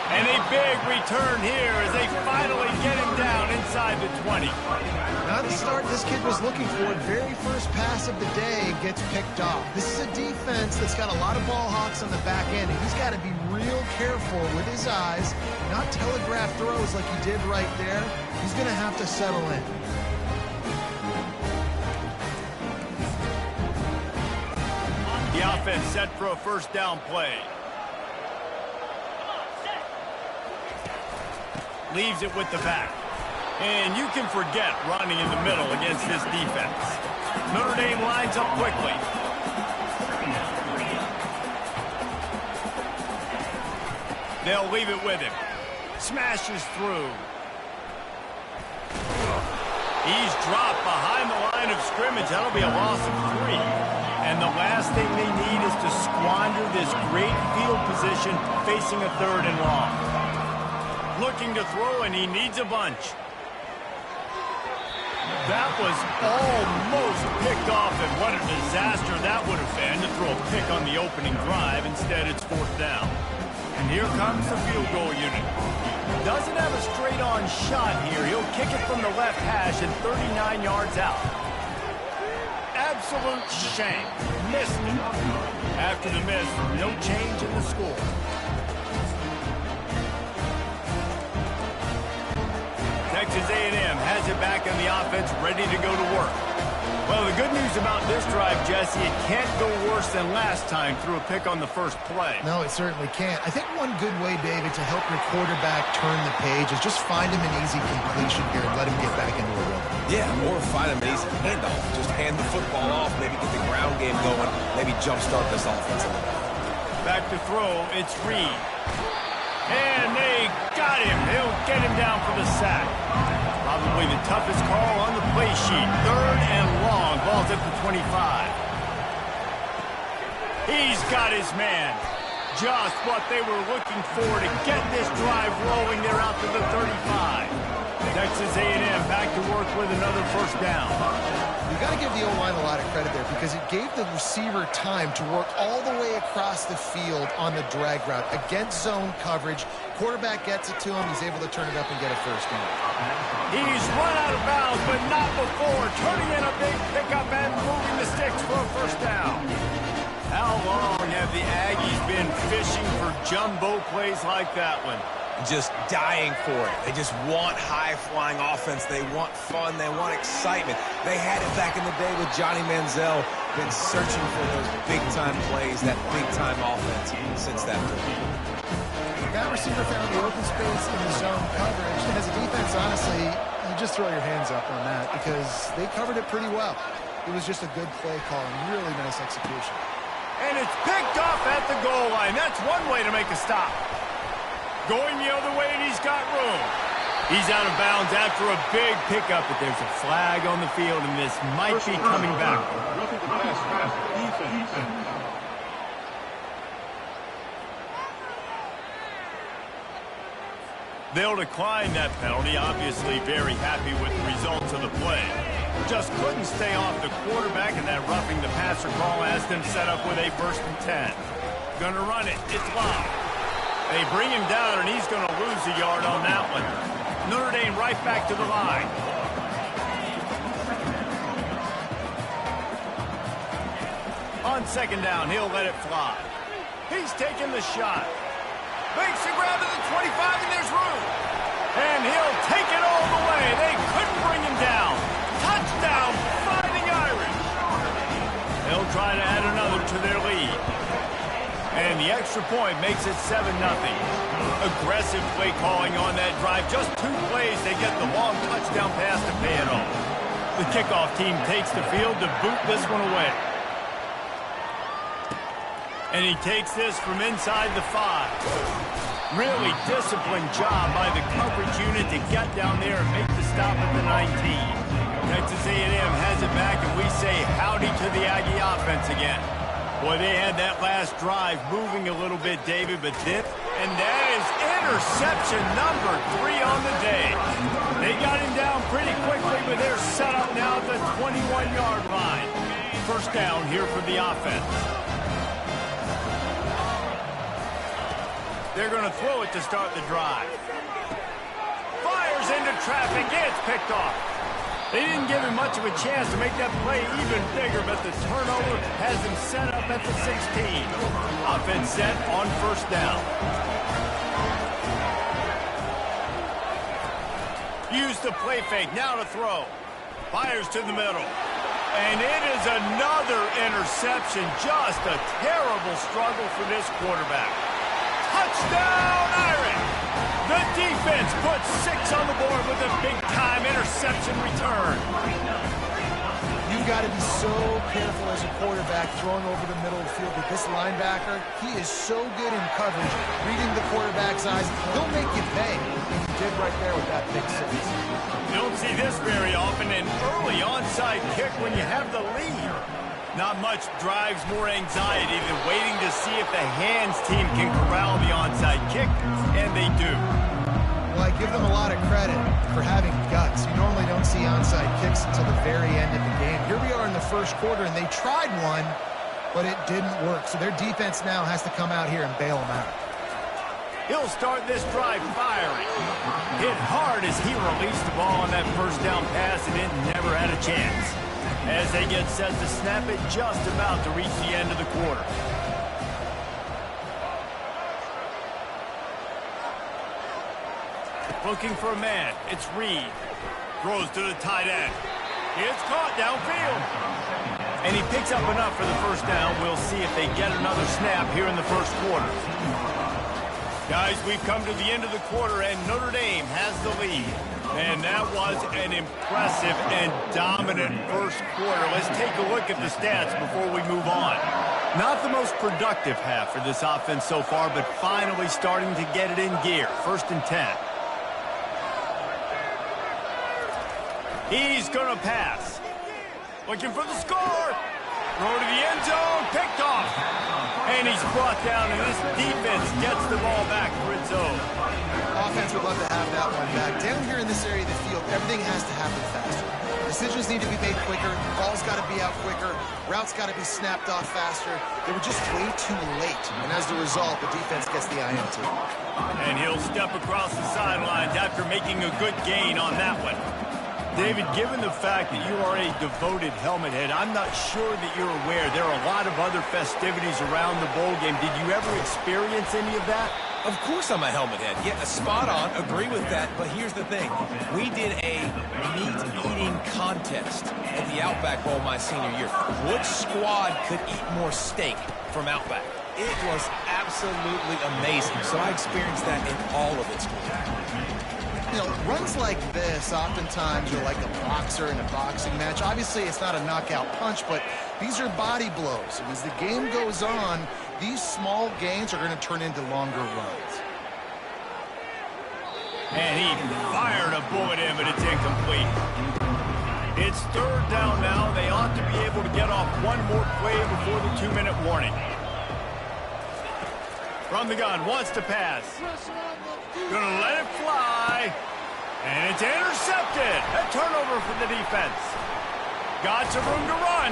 And a big return here as they finally get him down inside the 20. Not the start this kid was looking for. Very first pass of the day gets picked off. This is a defense that's got a lot of ball hawks on the back end, and he's got to be real careful with his eyes, not telegraph throws like he did right there. He's going to have to settle in. The offense set for a first down play. Leaves it with the back. And you can forget running in the middle against this defense. Notre Dame lines up quickly. They'll leave it with him. Smashes through. He's dropped behind the line of scrimmage. That'll be a loss of 3. And the last thing they need is to squander this great field position facing a 3rd and long. Looking to throw, and he needs a bunch. That was almost picked off, and what a disaster that would have been to throw a pick on the opening drive. Instead, it's 4th down. And here comes the field goal unit. Doesn't have a straight-on shot here. He'll kick it from the left hash and 39 yards out. Absolute shame. Missed it. After the miss, no change in the score. Texas A&M has it back on the offense, ready to go to work. Well, the good news about this drive, Jesse, it can't go worse than last time through a pick on the first play. No, it certainly can't. I think one good way, David, to help your quarterback turn the page is just find him an easy completion here and let him get back into a rhythm. Yeah, or find him an easy handoff. Just hand the football off, maybe get the ground game going, maybe jumpstart this offense a little bit. Back to throw, it's Reed. And they got him. He'll get him down for the sack. Probably the toughest call on the play sheet. 3rd and long. Ball's at the 25. He's got his man. Just what they were looking for to get this drive rolling. They're out to the 35. Texas A&M back to work with another first down. You got to give the O-line a lot of credit there because it gave the receiver time to work all the way across the field on the drag route against zone coverage. Quarterback gets it to him. He's able to turn it up and get a first down. He's run out of bounds, but not before. Turning in a big pickup and moving the sticks for a first down. How long have the Aggies been fishing for jumbo plays like that one? Just dying for it. They just want high-flying offense. They want fun. They want excitement. They had it back in the day with Johnny Manziel. Been searching for those big-time plays, that big-time offense since that point. That receiver found the open space in the zone coverage. And as a defense, honestly, you just throw your hands up on that because they covered it pretty well. It was just a good play call and really nice execution. And it's picked off at the goal line. That's one way to make a stop. Going the other way, and he's got room. He's out of bounds after a big pickup, but there's a flag on the field, and this might be coming back. They'll decline that penalty, obviously very happy with the results of the play. Just couldn't stay off the quarterback, and that roughing the passer call has them set up with a 1st and 10. Gonna run it. It's loud. They bring him down, and he's going to lose a yard on that one. Notre Dame right back to the line. On 2nd down, he'll let it fly. He's taking the shot. Makes the grab at the 25, and there's room. And he'll take it all the way. They couldn't bring him down. Touchdown, Fighting Irish. They'll try to add another to their lead. And the extra point makes it 7-0. Aggressive play calling on that drive. Just 2 plays, they get the long touchdown pass to pay it off. The kickoff team takes the field to boot this one away. And he takes this from inside the 5. Really disciplined job by the coverage unit to get down there and make the stop at the 19. Texas A&M has it back, and we say howdy to the Aggie offense again. Boy, they had that last drive moving a little bit, David, but this, and that is Interception number 3 on the day. They got him down pretty quickly, but they're set up now at the 21-yard line. First down here for the offense. They're going to throw it to start the drive. Fires into traffic. It's picked off. They didn't give him much of a chance to make that play even bigger, but the turnover has him set up at the 16. Offense set on first down. Use the play fake, now to throw. Fires to the middle. And it is another interception. Just a terrible struggle for this quarterback. Touchdown, Irish! The defense puts 6 on the board with a big-time interception return. You've got to be so careful as a quarterback throwing over the middle of the field with this linebacker. He is so good in coverage, reading the quarterback's eyes. He'll make you pay. And he did right there with that pick 6. You don't see this very often, an early onside kick when you have the lead. Not much drives more anxiety than waiting to see if the hands team can corral the onside kick, and they do. Well, I give them a lot of credit for having guts. You normally don't see onside kicks until the very end of the game. Here we are in the first quarter, and they tried one, but it didn't work. So their defense now has to come out here and bail them out. He'll start this drive firing. Hit hard as he released the ball on that first down pass, and it never had a chance. As they get set to snap it, just about to reach the end of the quarter. Looking for a man. It's Reed. Throws to the tight end. It's caught downfield. And he picks up enough for the first down. We'll see if they get another snap here in the first quarter. Guys, we've come to the end of the quarter, and Notre Dame has the lead. And that was an impressive and dominant first quarter. Let's take a look at the stats before we move on. Not the most productive half for this offense so far, but finally starting to get it in gear. 1st and 10. He's going to pass. Looking for the score. Throw to the end zone. Picked off. And he's brought down, and this defense gets the ball back for its own. Offense would love to have that one back. Down here in this area of the field, everything has to happen faster. Decisions need to be made quicker. Ball's got to be out quicker. Routes got to be snapped off faster. They were just way too late. And as a result, the defense gets the INT. And he'll step across the sidelines after making a good gain on that one. David, given the fact that you are a devoted helmet head, I'm not sure that you're aware there are a lot of other festivities around the bowl game. Did you ever experience any of that? Of course I'm a helmet head. Yeah, spot on. Agree with that. But here's the thing. We did a meat-eating contest at the Outback Bowl my senior year. Which squad could eat more steak from Outback? It was absolutely amazing. So I experienced that in all of its glory. You know, runs like this, oftentimes you're like a boxer in a boxing match. Obviously, it's not a knockout punch, but these are body blows. And as the game goes on, these small gains are going to turn into longer runs. And he fired a bullet in, but it's incomplete. It's 3rd down now. They ought to be able to get off one more play before the 2-minute warning. From the gun, wants to pass. Gonna let it fly. And it's intercepted. A turnover for the defense. Got some room to run.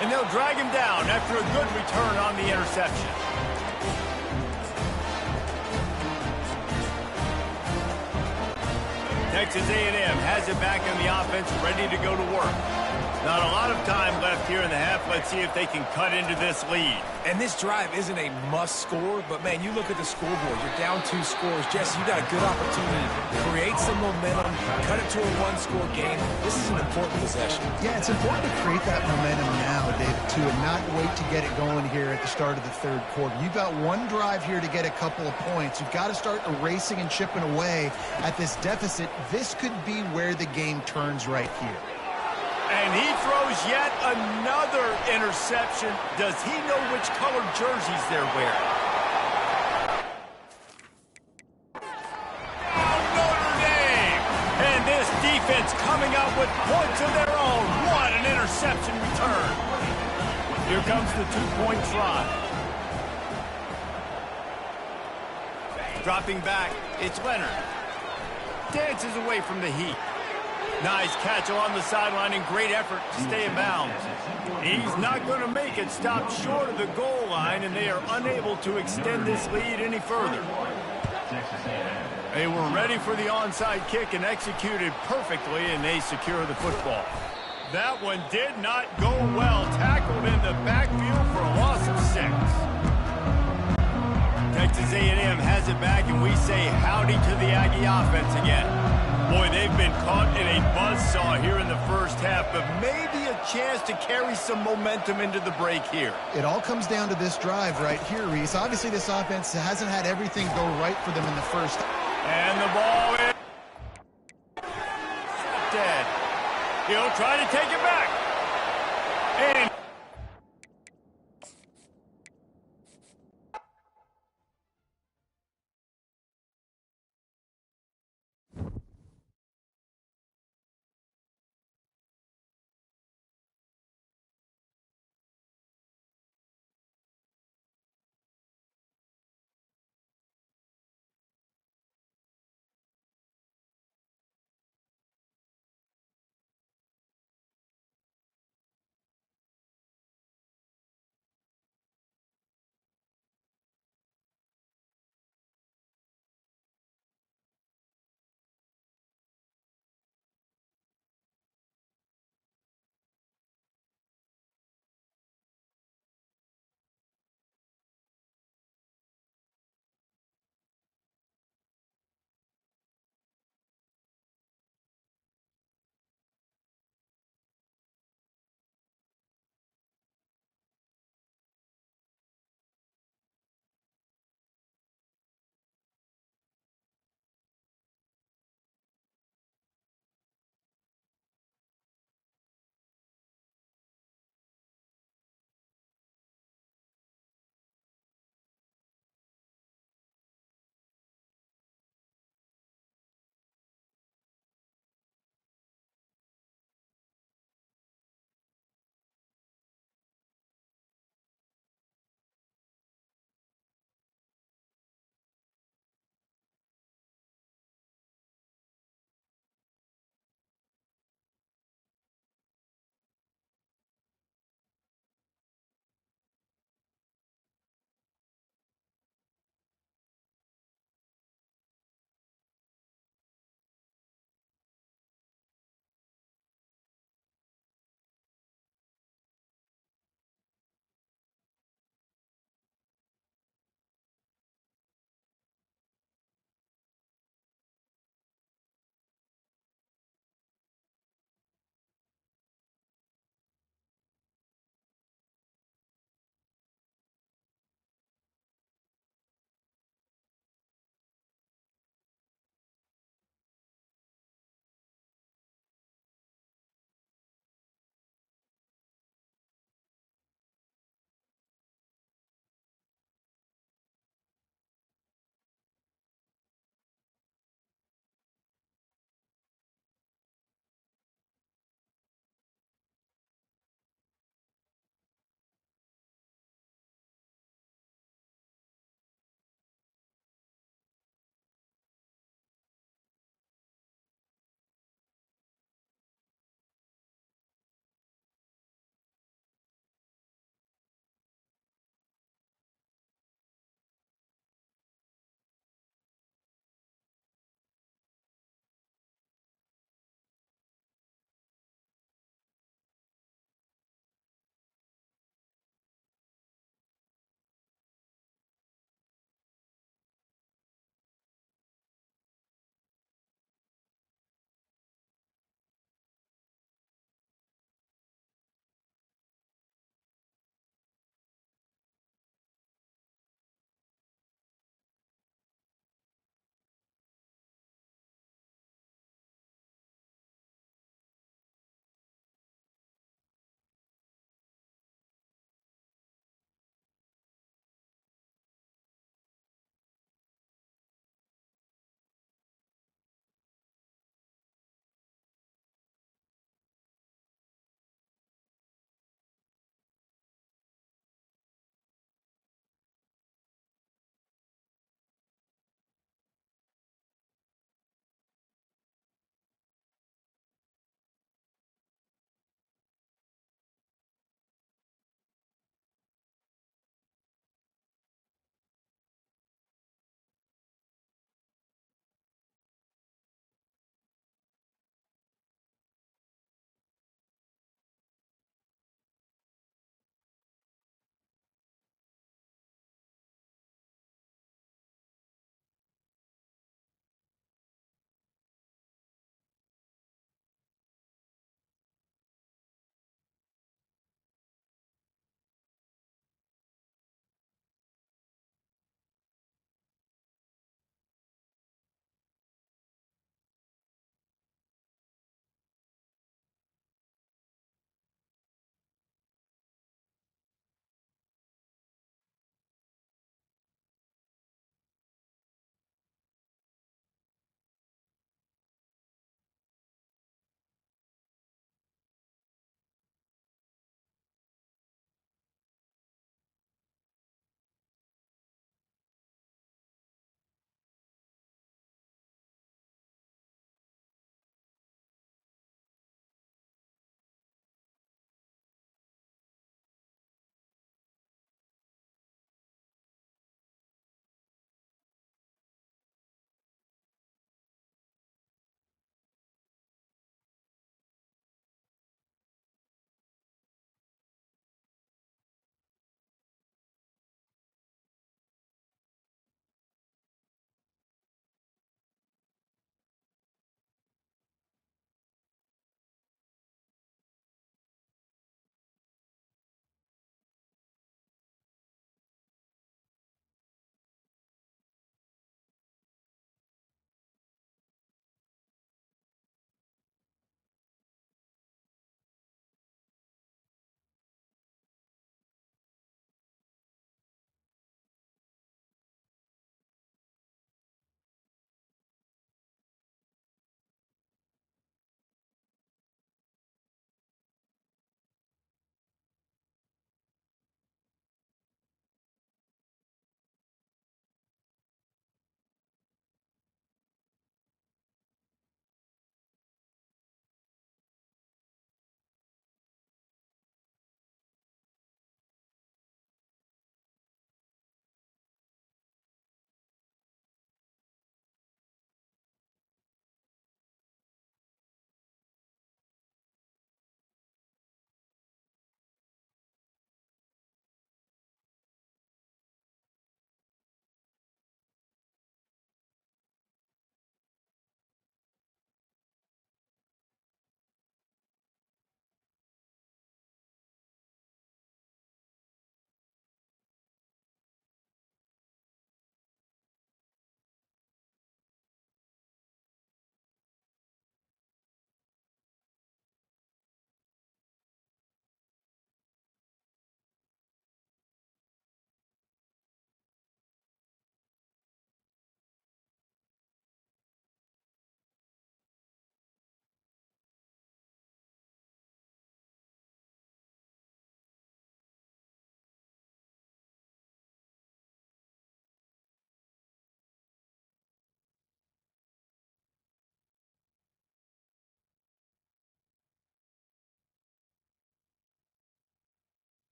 And they'll drag him down after a good return on the interception. Texas A&M has it back in the offense, ready to go to work. Not a lot of time left here in the half. Let's see if they can cut into this lead. And this drive isn't a must score, but man, you look at the scoreboard. You're down 2 scores. Jesse, you got a good opportunity to create some momentum, cut it to a 1-score game. This is an important possession. Yeah, it's important to create that momentum now, David, too, and not wait to get it going here at the start of the 3rd quarter. You've got one drive here to get a couple of points. You've got to start erasing and chipping away at this deficit. This could be where the game turns right here. And he throws yet another interception. Does he know which colored jerseys they're wearing? Oh, Notre Dame! And this defense coming up with points of their own. What an interception return. Here comes the 2-point try. Dropping back, it's Leonard. Dances away from the heat. Nice catch along the sideline and great effort to stay in bounds. He's not going to make it. Stop short of the goal line, and they are unable to extend this lead any further. They were ready for the onside kick and executed perfectly, and they secure the football. That one did not go well. Tackled in the backfield for a loss of 6. Texas A&M has it back, and we say howdy to the Aggie offense again. Boy, they've been caught in a buzzsaw here in the first half, but maybe a chance to carry some momentum into the break here. It all comes down to this drive right here, Reese. Obviously, this offense hasn't had everything go right for them in the first. And the ball is dead. He'll try to take it back. And